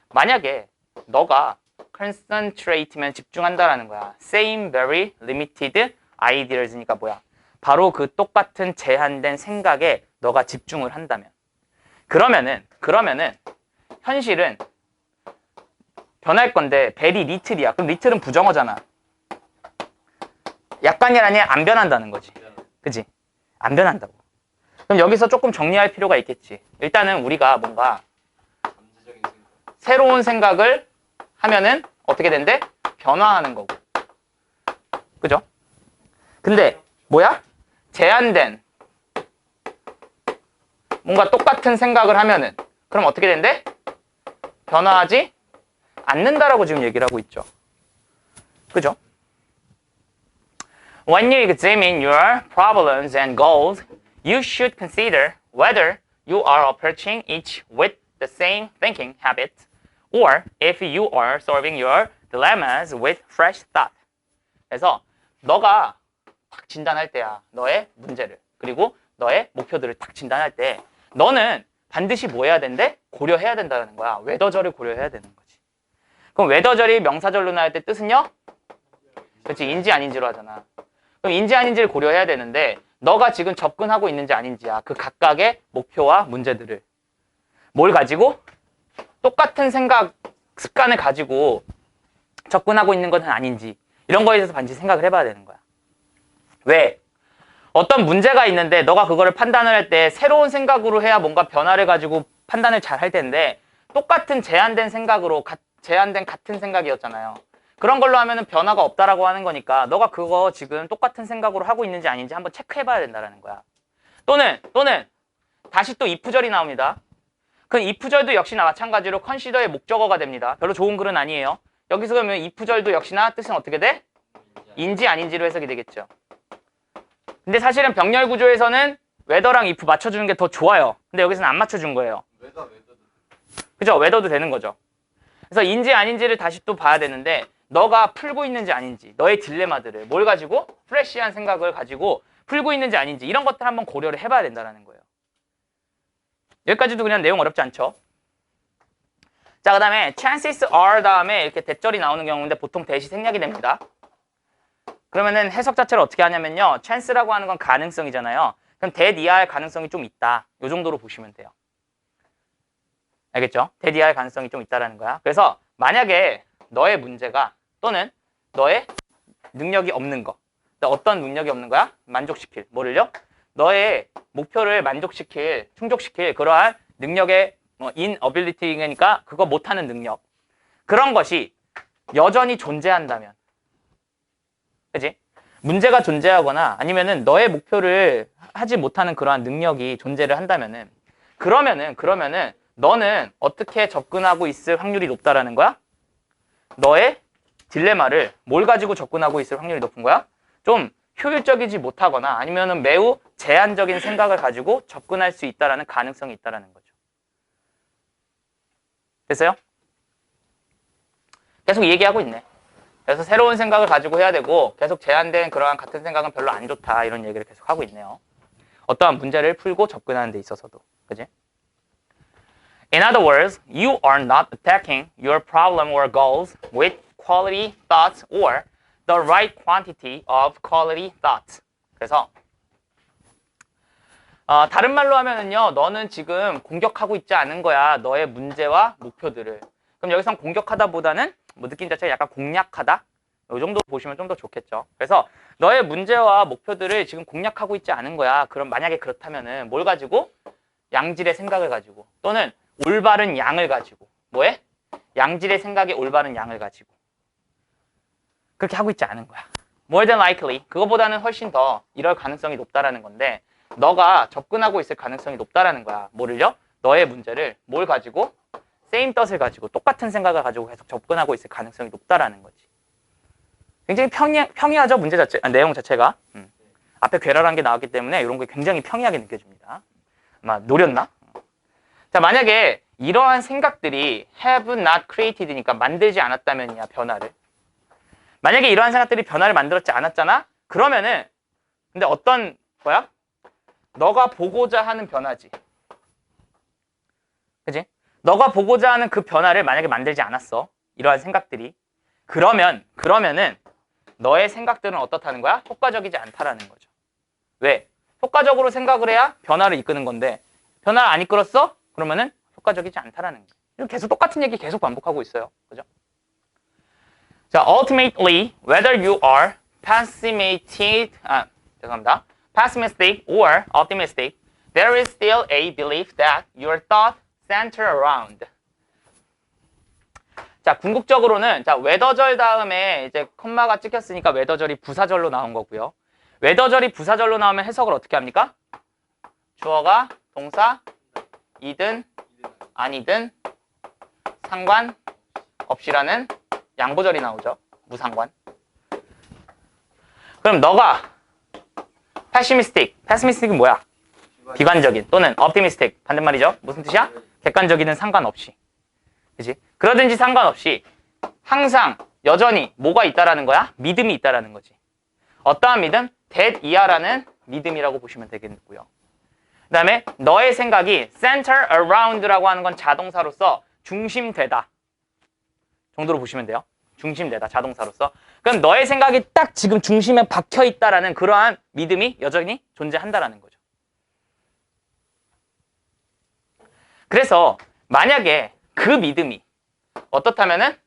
A: 만약에 너가 concentrate면 집중한다라는 거야. same very limited ideas니까 뭐야? 바로 그 똑같은 제한된 생각에 너가 집중을 한다면, 그러면은 현실은 변할 건데 very little이야. 그럼 little은 부정어잖아. 약간이라니 안 변한다는 거지. 그지? 안 변한다고. 그럼 여기서 조금 정리할 필요가 있겠지. 일단은 우리가 뭔가 새로운 생각을 하면은 어떻게 된대? 변화하는 거고. 그죠? 근데 뭐야? 제한된 뭔가 똑같은 생각을 하면은 그럼 어떻게 된대? 변화하지 않는다라고 지금 얘기를 하고 있죠. 그죠? When you examine your problems and goals, you should consider whether you are approaching each with the same thinking habit or if you are solving your dilemmas with fresh thought. 그래서 너가 딱 진단할 때야. 너의 문제를. 그리고 너의 목표들을 딱 진단할 때 너는 반드시 뭐 해야 된대? 고려해야 된다는 거야. 웨더절을 고려해야 되는 거지. 그럼 웨더절이 명사절로 나올 때 뜻은요? 그렇지, 인지 아닌지로 하잖아. 그럼 인지 아닌지를 고려해야 되는데 너가 지금 접근하고 있는지 아닌지야. 그 각각의 목표와 문제들을. 뭘 가지고? 똑같은 생각, 습관을 가지고 접근하고 있는 것은 아닌지. 이런 거에 대해서 반드시 생각을 해봐야 되는 거야. 왜? 어떤 문제가 있는데 너가 그거를 판단을 할 때 새로운 생각으로 해야 뭔가 변화를 가지고 판단을 잘 할 텐데 똑같은 제한된 생각으로 제한된 같은 생각이었잖아요. 그런 걸로 하면은 변화가 없다라고 하는 거니까 너가 그거 지금 똑같은 생각으로 하고 있는지 아닌지 한번 체크해봐야 된다는 거야. 또는 다시 또 if절이 나옵니다. 그 if절도 역시나 마찬가지로 consider의 목적어가 됩니다. 별로 좋은 글은 아니에요. 여기서 그러면 if절도 역시나 뜻은 어떻게 돼? 인지 아닌지로 해석이 되겠죠. 근데 사실은 병렬 구조에서는 whether랑 if 맞춰주는 게 더 좋아요. 근데 여기서는 안 맞춰준 거예요. 그죠? whether도 되는 거죠. 그래서 인지 아닌지를 다시 또 봐야 되는데 너가 풀고 있는지 아닌지, 너의 딜레마들을 뭘 가지고? 프레시한 생각을 가지고 풀고 있는지 아닌지 이런 것들 한번 고려를 해봐야 된다는 거예요. 여기까지도 그냥 내용 어렵지 않죠? 자, 그 다음에 chances are 다음에 이렇게 대절이 나오는 경우인데 보통 대시 생략이 됩니다. 그러면은 해석 자체를 어떻게 하냐면요. chance라고 하는 건 가능성이잖아요. 그럼 that 이하의 가능성이 좀 있다. 요 정도로 보시면 돼요. 알겠죠? that 이하의 가능성이 좀 있다라는 거야. 그래서 만약에 너의 문제가 또는 너의 능력이 없는 거. 어떤 능력이 없는 거야? 만족시킬. 뭐를요? 너의 목표를 충족시킬 그러한 능력의 inability니까 그거 못하는 능력. 그런 것이 여전히 존재한다면. 그지? 문제가 존재하거나 아니면은 너의 목표를 하지 못하는 그러한 능력이 존재를 한다면은 그러면은 너는 어떻게 접근하고 있을 확률이 높다라는 거야? 너의 딜레마를 뭘 가지고 접근하고 있을 확률이 높은 거야? 좀 효율적이지 못하거나 아니면은 매우 제한적인 생각을 가지고 접근할 수 있다라는 가능성이 있다라는 거죠. 됐어요? 계속 얘기하고 있네. 그래서 새로운 생각을 가지고 해야 되고 계속 제한된 그러한 같은 생각은 별로 안 좋다 이런 얘기를 계속 하고 있네요. 어떠한 문제를 풀고 접근하는 데 있어서도. 그지? In other words, you are not attacking your problem or goals with quality thoughts or the right quantity of quality thoughts. 그래서 다른 말로 하면은요, 너는 지금 공격하고 있지 않은 거야. 너의 문제와 목표들을. 그럼 여기선 공격하다보다는 뭐 느낌 자체가 약간 공략하다? 이 정도 보시면 좀 더 좋겠죠. 그래서 너의 문제와 목표들을 지금 공략하고 있지 않은 거야. 그럼 만약에 그렇다면은 뭘 가지고? 양질의 생각을 가지고 또는 올바른 양을 가지고 뭐해? 양질의 생각에 올바른 양을 가지고 그렇게 하고 있지 않은 거야. More than likely 그거보다는 훨씬 더 이럴 가능성이 높다라는 건데 너가 접근하고 있을 가능성이 높다라는 거야. 뭐를요? 너의 문제를 뭘 가지고? same 뜻을 가지고 똑같은 생각을 가지고 계속 접근하고 있을 가능성이 높다라는 거지. 굉장히 평이하죠 문제 자체, 내용 자체가. 앞에 괴랄한 게 나왔기 때문에 이런 게 굉장히 평이하게 느껴집니다. 아마 노렸나? 자, 만약에 이러한 생각들이 have not created니까 만들지 않았다면이야, 변화를. 만약에 이러한 생각들이 변화를 만들었지 않았잖아? 그러면은 근데 어떤 거야? 너가 보고자 하는 변화지. 그지? 너가 보고자 하는 그 변화를 만약에 만들지 않았어. 이러한 생각들이. 그러면은 너의 생각들은 어떻다는 거야? 효과적이지 않다라는 거죠. 왜? 효과적으로 생각을 해야 변화를 이끄는 건데 변화를 안 이끌었어? 그러면은 효과적이지 않다라는 거예요. 계속 똑같은 얘기 계속 반복하고 있어요. 그죠? 자, ultimately, whether you are pessimistic or optimistic, there is still a belief that your thoughts center around. 자, 궁극적으로는 자, 웨더절 다음에 이제 콤마가 찍혔으니까 웨더절이 부사절로 나온 거고요. 웨더절이 부사절로 나오면 해석을 어떻게 합니까? 주어가 동사 이든 아니든 상관없이라는 양보절이 나오죠. 무상관. 그럼 너가 pessimistic은 뭐야? 비관적인 또는 optimistic 반대말이죠. 무슨 뜻이야? 객관적이든 상관없이. 그치? 그러든지 상관없이 항상 여전히 뭐가 있다라는 거야? 믿음이 있다라는 거지. 어떠한 믿음? that 이하라는 믿음이라고 보시면 되겠고요. 그 다음에 너의 생각이 center around라고 하는 건 자동사로서 중심되다 정도로 보시면 돼요. 중심되다 자동사로서. 그럼 너의 생각이 딱 지금 중심에 박혀 있다라는 그러한 믿음이 여전히 존재한다라는 거죠. 그래서 만약에 그 믿음이 어떻다면은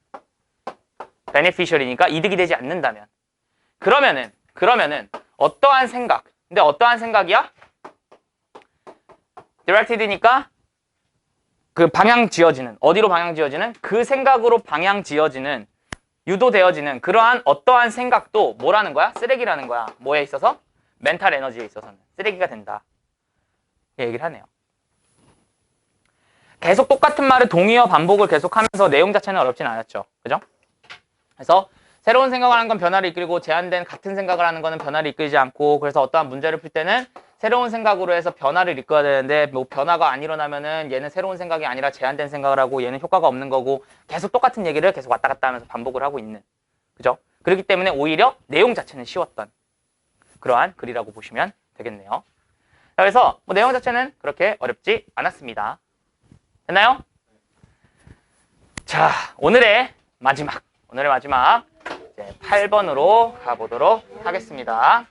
A: beneficial이니까 이득이 되지 않는다면 그러면은 어떠한 생각 근데 어떠한 생각이야? directed니까 그 방향 지어지는 어디로 방향 지어지는 그 생각으로 방향 지어지는 유도되어지는 그러한 어떠한 생각도 뭐라는 거야? 쓰레기라는 거야. 뭐에 있어서? 멘탈 에너지에 있어서는 쓰레기가 된다. 이 얘기를 하네요. 계속 똑같은 말을 동의어 반복을 계속하면서 내용 자체는 어렵진 않았죠. 그죠? 그래서 새로운 생각을 하는 건 변화를 이끌고 제한된 같은 생각을 하는 거는 변화를 이끌지 않고 그래서 어떠한 문제를 풀 때는 새로운 생각으로 해서 변화를 이끌어야 되는데 뭐 변화가 안 일어나면은 얘는 새로운 생각이 아니라 제한된 생각을 하고 얘는 효과가 없는 거고 계속 똑같은 얘기를 계속 왔다 갔다 하면서 반복을 하고 있는 그죠? 그렇기 때문에 오히려 내용 자체는 쉬웠던 그러한 글이라고 보시면 되겠네요. 자, 그래서 뭐 내용 자체는 그렇게 어렵지 않았습니다. 됐나요? 자, 오늘의 마지막 이제 8번으로 가보도록 하겠습니다.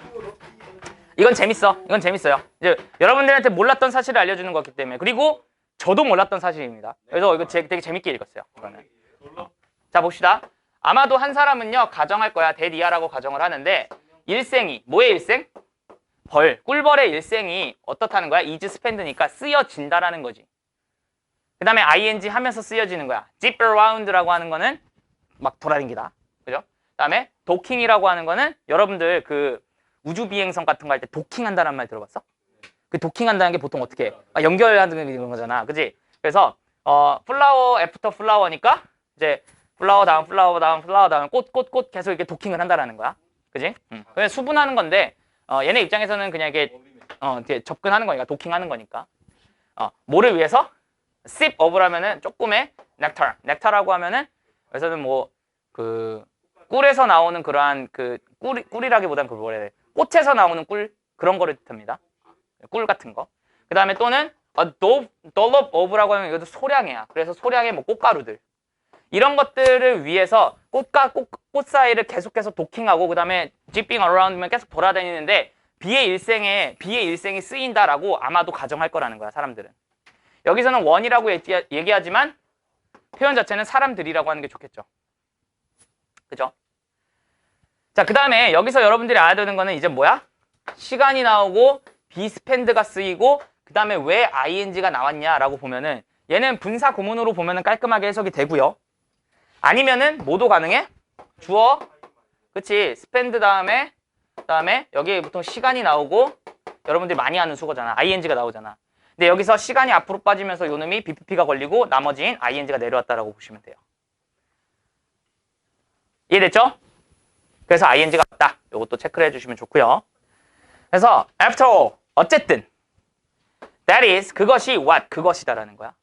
A: 이건 재밌어요. 이제 여러분들한테 몰랐던 사실을 알려주는 거기 때문에 그리고 저도 몰랐던 사실입니다. 그래서 이거 되게 재밌게 읽었어요. 이거는. 자, 봅시다. 아마도 한 사람은요 가정할 거야. 대리아라고 가정을 하는데 일생이 뭐의 일생? 꿀벌의 일생이 어떻다는 거야? is spend니까 쓰여진다라는 거지. 그 다음에 ing 하면서 쓰여지는 거야. zip around라고 하는 거는 막 돌아다니다. 그죠? 그 다음에 도킹이라고 하는 거는 여러분들 그 우주 비행선 같은 거 할 때 도킹한다는 말 들어봤어? 그 도킹한다는 게 보통 어떻게 해? 연결하는 이런 거잖아. 그지? 그래서 플라워 애프터 플라워니까 이제 플라워 다음 꽃 계속 이렇게 도킹을 한다라는 거야. 그지? 그래서 수분하는 건데 얘네 입장에서는 그냥 이게 이렇게 접근하는 거니까 도킹하는 거니까. 뭐를 위해서? sip of라면은 조금의 넥타라고 하면은 여기서는 뭐 그 꿀에서 나오는 그러한 그 꿀이라기보다는 그 뭐라 해야 돼? 꽃에서 나오는 꿀 그런 거를 뜻합니다. 꿀 같은 거. 그 다음에 또는 dollop of라고 하면 이것도 소량이야. 그래서 소량의 뭐 꽃가루들 이런 것들을 위해서 꽃 사이를 계속해서 도킹하고 그 다음에 zipping around면 계속 돌아다니는데 비의 일생이 쓰인다라고 아마도 가정할 거라는 거야 사람들은. 여기서는 원이라고 얘기하지만 표현 자체는 사람들이라고 하는 게 좋겠죠. 그죠? 자, 그 다음에 여기서 여러분들이 알아야 되는 거는 이제 뭐야? 시간이 나오고 be spend가 쓰이고 그 다음에 왜 ing가 나왔냐라고 보면은 얘는 분사 구문으로 보면은 깔끔하게 해석이 되고요. 아니면은 뭐도 가능해? 주어, 그치? spend 다음에 여기 보통 시간이 나오고 여러분들이 많이 하는 수거잖아. ing가 나오잖아. 근데 여기서 시간이 앞으로 빠지면서 요놈이 BPP가 걸리고 나머지인 ing가 내려왔다라고 보시면 돼요. 이해됐죠? 그래서 ing가 왔다. 요것도 체크를 해주시면 좋고요. 그래서 after all, 어쨌든 that is, 그것이 what, 그것이다라는 거야.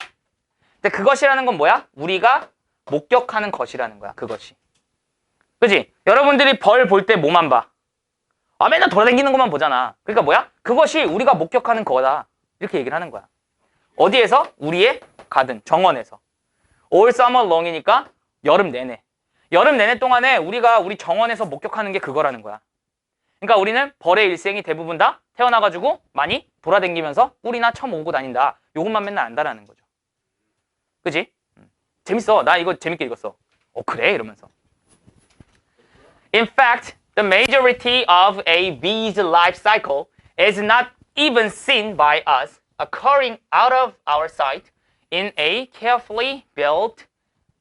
A: 근데 그것이라는 건 뭐야? 우리가 목격하는 것이라는 거야. 그것이. 그지? 여러분들이 벌 볼 때 뭐만 봐? 아, 맨날 돌아다니는 것만 보잖아. 그러니까 뭐야? 그것이 우리가 목격하는 거다. 이렇게 얘기를 하는 거야. 어디에서? 우리의 가든, 정원에서. all summer long이니까 여름 내내. 여름 내내 동안에 우리가 우리 정원에서 목격하는 게 그거라는 거야. 그러니까 우리는 벌의 일생이 대부분 다 태어나가지고 많이 돌아다니면서 꿀이나 처모으고 다닌다. 요것만 맨날 안다라는 거죠. 그지? 재밌어. 나 이거 재밌게 읽었어. 그래? 이러면서. In fact, the majority of a bee's life cycle is not even seen by us, occurring out of our sight in a carefully built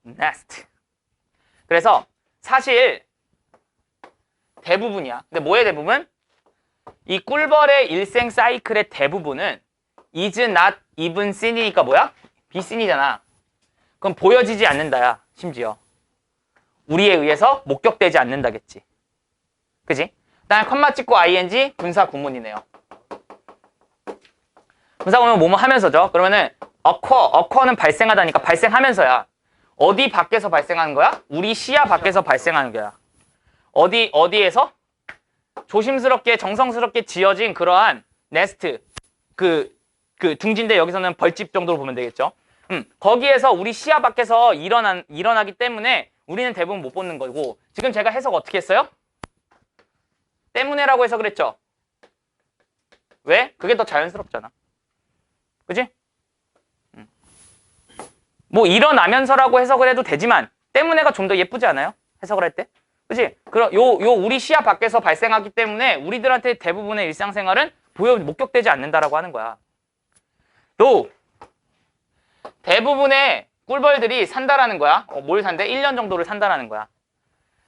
A: nest. 그래서 사실 대부분이야. 근데 뭐의 대부분? 이 꿀벌의 일생 사이클의 대부분은 is not even seen이니까 뭐야? be seen이잖아. 그럼 보여지지 않는다야. 심지어. 우리에 의해서 목격되지 않는다겠지. 그지? 그다음에 컴마 찍고 ing 분사 구문이네요. 분사 구문 뭐뭐 하면서죠. 그러면은 occur는 발생하다니까 발생하면서야. 어디 밖에서 발생하는 거야? 우리 시야 밖에서 발생하는 거야. 어디에서? 조심스럽게 정성스럽게 지어진 그러한 네스트 그 둥지인데 여기서는 벌집 정도로 보면 되겠죠. 거기에서 우리 시야 밖에서 일어나기 때문에 우리는 대부분 못 보는 거고, 지금 제가 해석 어떻게 했어요? 때문에라고 해석을 했죠. 왜? 그게 더 자연스럽잖아. 그지? 뭐 일어나면서라고 해석을 해도 되지만 때문에가 좀 더 예쁘지 않아요? 해석을 할 때? 그지? 그럼 요 우리 시야 밖에서 발생하기 때문에 우리들한테 대부분의 일상생활은 목격되지 않는다라고 하는 거야. 또 대부분의 꿀벌들이 산다라는 거야. 뭘 산대? 1년 정도를 산다라는 거야.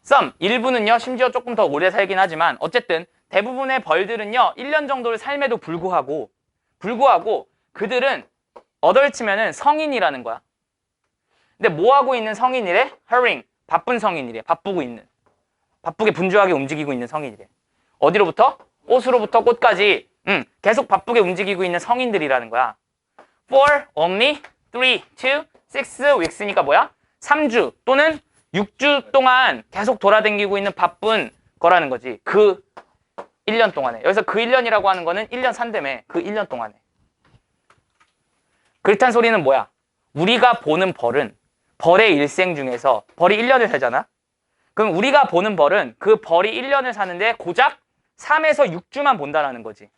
A: some, 일부는요, 심지어 조금 더 오래 살긴 하지만 어쨌든 대부분의 벌들은요, 1년 정도를 삶에도 불구하고 그들은 어덜치면은 성인이라는 거야. 근데 뭐 하고 있는 성인이래? hurrying, 바쁜 성인이래. 바쁘게 분주하게 움직이고 있는 성인이래. 어디로부터? 꽃으로부터 꽃까지 계속 바쁘게 움직이고 있는 성인들이라는 거야. For only 3 to 6 weeks니까 뭐야? 3주 또는 6주 동안 계속 돌아다니고 있는 바쁜 거라는 거지. 그 1년 동안에. 여기서 그 1년이라고 하는 거는 1년 산다며. 그 1년 동안에. 그렇단 소리는 뭐야? 우리가 보는 벌은 벌의 일생 중에서 벌이 1년을 살잖아? 그럼 우리가 보는 벌은 그 벌이 1년을 사는데 고작 3에서 6주만 본다라는 거지.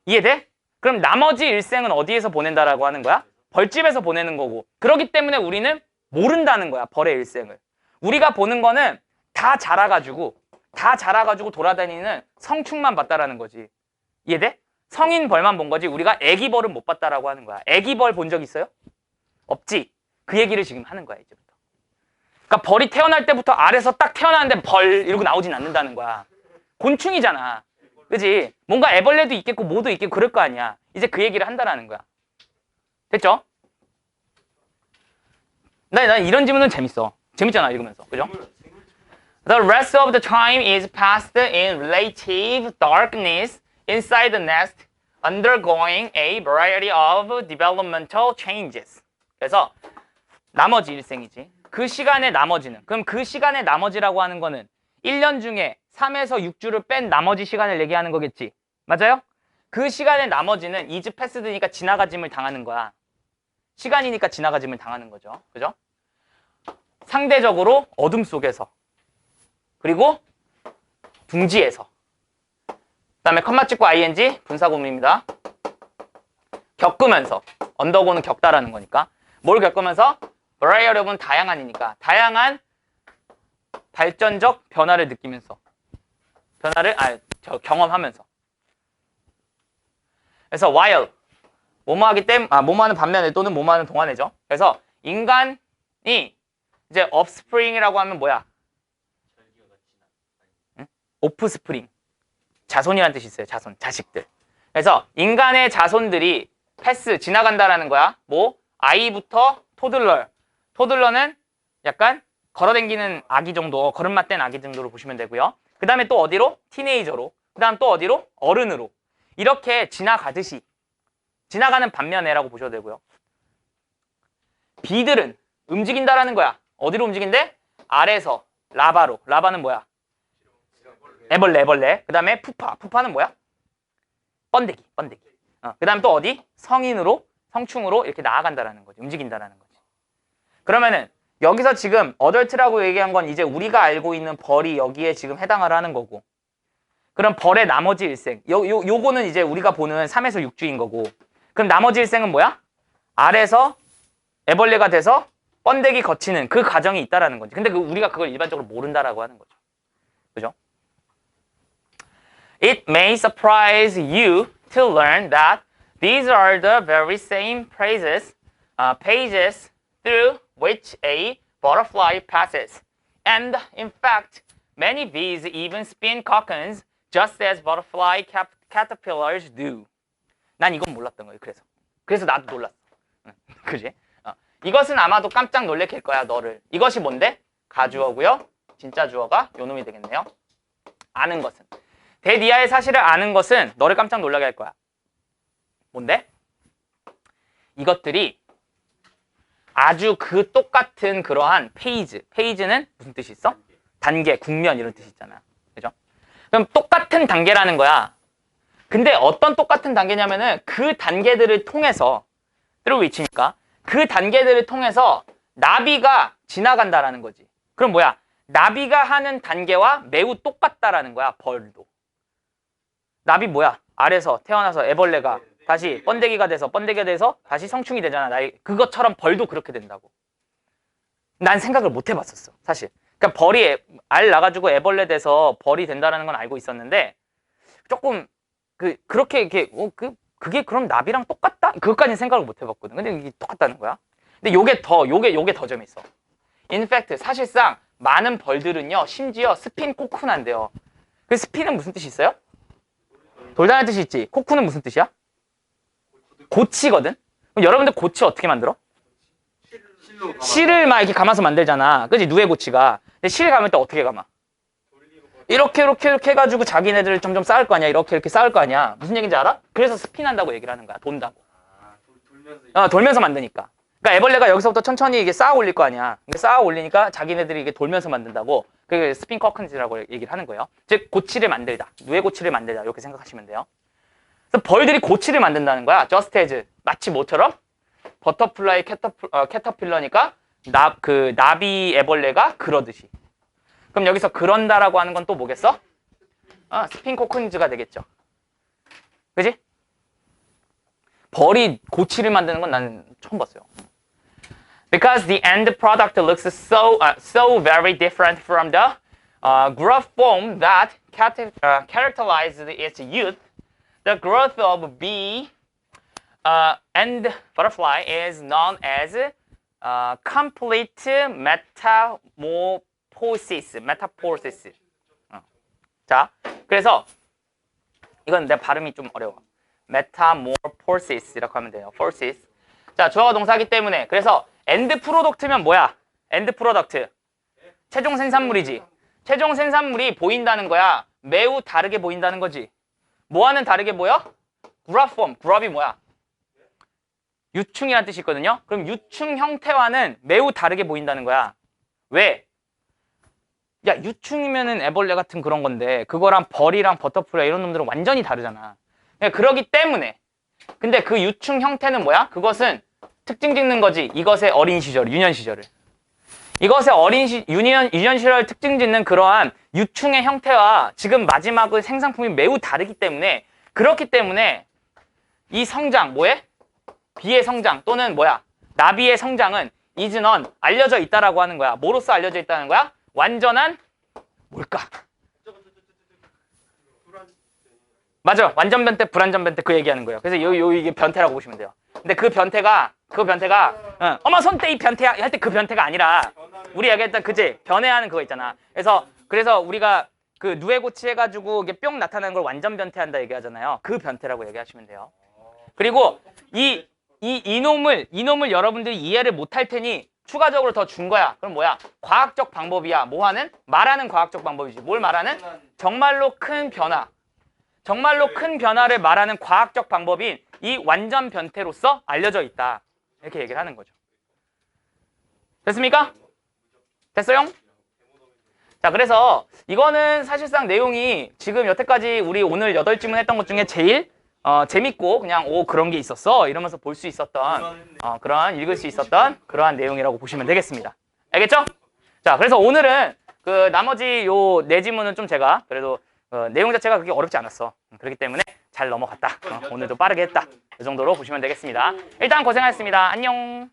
A: 이해돼? 그럼 나머지 일생은 어디에서 보낸다라고 하는 거야? 벌집에서 보내는 거고. 그렇기 때문에 우리는 모른다는 거야, 벌의 일생을. 우리가 보는 거는 다 자라가지고 돌아다니는 성충만 봤다라는 거지. 이해돼? 성인 벌만 본 거지 우리가 애기 벌은 못 봤다라고 하는 거야. 애기 벌 본 적 있어요? 없지. 그 얘기를 지금 하는 거야, 이제부터. 그러니까 벌이 태어날 때부터 알에서 딱 태어나는데 벌 이러고 나오진 않는다는 거야. 곤충이잖아. 그지? 뭔가 애벌레도 있겠고 뭐도 있겠고 그럴 거 아니야. 이제 그 얘기를 한다라는 거야. 됐죠? 난 이런 질문은 재밌어. 재밌잖아, 읽으면서. 그죠? The rest of the time is passed in relative darkness inside the nest, undergoing a variety of developmental changes. 그래서 나머지 일생이지. 그 시간의 나머지는. 그럼 그 시간의 나머지라고 하는 거는 1년 중에 3에서 6주를 뺀 나머지 시간을 얘기하는 거겠지. 맞아요? 그 시간의 나머지는 is passed니까 지나가짐을 당하는 거야. 시간이니까 지나가짐을 당하는 거죠. 그죠? 상대적으로 어둠 속에서. 그리고 둥지에서. 그 다음에 컴마 찍고 ing 분사구문입니다. 겪으면서. 언더고는 겪다라는 거니까. 뭘 겪으면서? variable은 다양한이니까 다양한 발전적 변화를 느끼면서 경험하면서. 그래서 while 뭐뭐하는 반면에 또는 뭐뭐하는 동안에죠. 그래서 인간이 이제 offspring이라고 하면 뭐야? 응? offspring. 자손이라는 뜻이 있어요. 자손, 자식들. 그래서 인간의 자손들이 지나간다라는 거야. 뭐 아이부터 토들러는 약간 걸어다니는 아기 정도, 걸음마 뗀 아기 정도로 보시면 되고요. 그 다음에 또 어디로? 티네이저로. 그 다음 또 어디로? 어른으로. 이렇게 지나가는 반면에라고 보셔도 되고요. 비들은 움직인다라는 거야. 어디로 움직인대? 아래에서 라바로. 라바는 뭐야? 애벌레. 그 다음에 푸파는 뭐야? 번데기. 그 다음에 또 어디? 성충으로 이렇게 나아간다라는 거지. 움직인다라는 거지. 그러면은 여기서 지금 어덜트라고 얘기한 건 이제 우리가 알고 있는 벌이 여기에 지금 해당을 하는 거고, 그럼 벌의 나머지 일생, 요거는 이제 우리가 보는 3에서 6주인 거고, 그럼 나머지 일생은 뭐야? 알에서 애벌레가 돼서 번데기 거치는 그 과정이 있다라는 거지. 근데 우리가 그걸 일반적으로 모른다라고 하는 거죠. 그죠? It may surprise you to learn that these are the very same pages through which a butterfly passes. And in fact, many bees even spin cocoons just as butterfly caterpillars do. 난 이건 몰랐던 거예요. 그래서 나도 놀랐어. 그지? 이것은 아마도 깜짝 놀래킬 거야, 너를. 이것이 뭔데? 가주어고요. 진짜 주어가 요 놈이 되겠네요. 아는 것은. 대니아의 사실을 아는 것은 너를 깜짝 놀라게 할 거야. 뭔데? 이것들이 아주 그 똑같은 그러한 페이지는 무슨 뜻이 있어? 단계, 국면 이런 뜻이 있잖아. 그죠? 그럼 똑같은 단계라는 거야. 근데 어떤 똑같은 단계냐면은 그 단계들을 통해서 through which니까 그 단계들을 통해서 나비가 지나간다라는 거지. 그럼 뭐야? 나비가 하는 단계와 매우 똑같다라는 거야. 벌도. 나비 뭐야? 알에서 태어나서 애벌레가 다시 번데기가 돼서 다시 성충이 되잖아. 그것처럼 벌도 그렇게 된다고. 난 생각을 못 해봤었어, 사실. 그러니까 벌이 알 나가지고 애벌레 돼서 벌이 된다라는 건 알고 있었는데 조금 그렇게 이렇게 그게 그럼 나비랑 똑같다? 그것까지는 생각을 못 해봤거든. 근데 이게 똑같다는 거야. 근데 요게 더 재밌어. In fact, 사실상 많은 벌들은요, 심지어 스핀 코쿤한데요. 그 스핀은 무슨 뜻이 있어요? 돌다는 뜻이 있지. 코쿤은 무슨 뜻이야? 고치거든? 그럼 여러분들 고치 어떻게 만들어? 실을 막 이렇게 감아서 만들잖아. 그치? 누에 고치가. 근데 실 감을 때 어떻게 감아? 이렇게 해가지고 자기네들을 점점 쌓을 거 아니야. 이렇게 쌓을 거 아니야. 무슨 얘기인지 알아? 그래서 스핀한다고 얘기를 하는 거야. 돈다고. 돌면서 만드니까. 그러니까 애벌레가 여기서부터 천천히 이게 쌓아 올릴 거 아니야. 쌓아 올리니까 자기네들이 이게 돌면서 만든다고. 그게 스핀 커컨즈라고 얘기를 하는 거예요. 즉 고치를 만들다. 누에 고치를 만들다. 이렇게 생각하시면 돼요. 그래서 벌들이 고치를 만든다는 거야. just as. 마치 뭐처럼? 버터플라이 캐터필러니까 나비 애벌레가 그러듯이. 그럼 여기서 그런다라고 하는 건 또 뭐겠어? 스핀 코쿤즈가 되겠죠. 그지? 벌이 고치를 만드는 건 나는 처음 봤어요. Because the end product looks so very different from the growth form that characterized its youth, the growth of bee and butterfly is known as complete metamorphosis. 자, 그래서 이건 내 발음이 좀 어려워. metamorphosis라고 하면 돼요. forces. 자, 주어가 동사기 때문에 그래서 end product면 뭐야? end product. 최종 생산물이지. 최종 생산물이 보인다는 거야. 매우 다르게 보인다는 거지. 뭐와는 다르게 보여? graph form. graph이 뭐야? 유충이라는 뜻이 있거든요. 그럼 유충 형태와는 매우 다르게 보인다는 거야. 왜? 야, 유충이면은 애벌레 같은 그런 건데 그거랑 벌이랑 버터플라이 이런 놈들은 완전히 다르잖아. 그러기 때문에. 근데 그 유충 형태는 뭐야? 그것은 특징 짓는 거지. 이것의 어린 시절, 유년 시절을. 이것의 유년 시절 특징 짓는 그러한 유충의 형태와 지금 마지막의 생산품이 매우 다르기 때문에 그렇기 때문에 이 성장, 뭐해? 비의 성장 또는 뭐야? 나비의 성장은 is none 알려져 있다라고 하는 거야. 뭐로써 알려져 있다는 거야? 완전한 뭘까? 맞아. 완전 변태, 불완전 변태 그 얘기하는 거예요. 그래서 이게 변태라고 보시면 돼요. 근데 그 변태가 어머 손 떼 이 변태야 할 때 그 변태가 아니라 우리 얘기했던 그지 변해하는 그거 있잖아. 그래서 우리가 그 누에고치 해가지고 이게 뿅 나타나는 걸 완전 변태한다 얘기하잖아요. 그 변태라고 얘기하시면 돼요. 그리고 이놈을 여러분들이 이해를 못할 테니 추가적으로 더 준 거야. 그럼 뭐야? 과학적 방법이야. 말하는 과학적 방법이지. 뭘 말하는? 정말로 큰 변화. 정말로 큰 변화를 말하는 과학적 방법인 이 완전 변태로서 알려져 있다. 이렇게 얘기를 하는 거죠. 됐습니까? 됐어요? 자, 그래서 이거는 사실상 내용이 지금 여태까지 우리 오늘 8질문 했던 것 중에 제일 재밌고 그냥 그런 게 있었어 이러면서 볼 수 있었던 읽을 수 있었던 그러한 내용이라고 보시면 되겠습니다. 알겠죠? 자, 그래서 오늘은 그 나머지 요 4질문은 좀 제가 그래도 내용 자체가 그렇게 어렵지 않았어. 그렇기 때문에 잘 넘어갔다. 오늘도 빠르게 했다. 이 정도로 보시면 되겠습니다. 일단 고생하셨습니다. 안녕.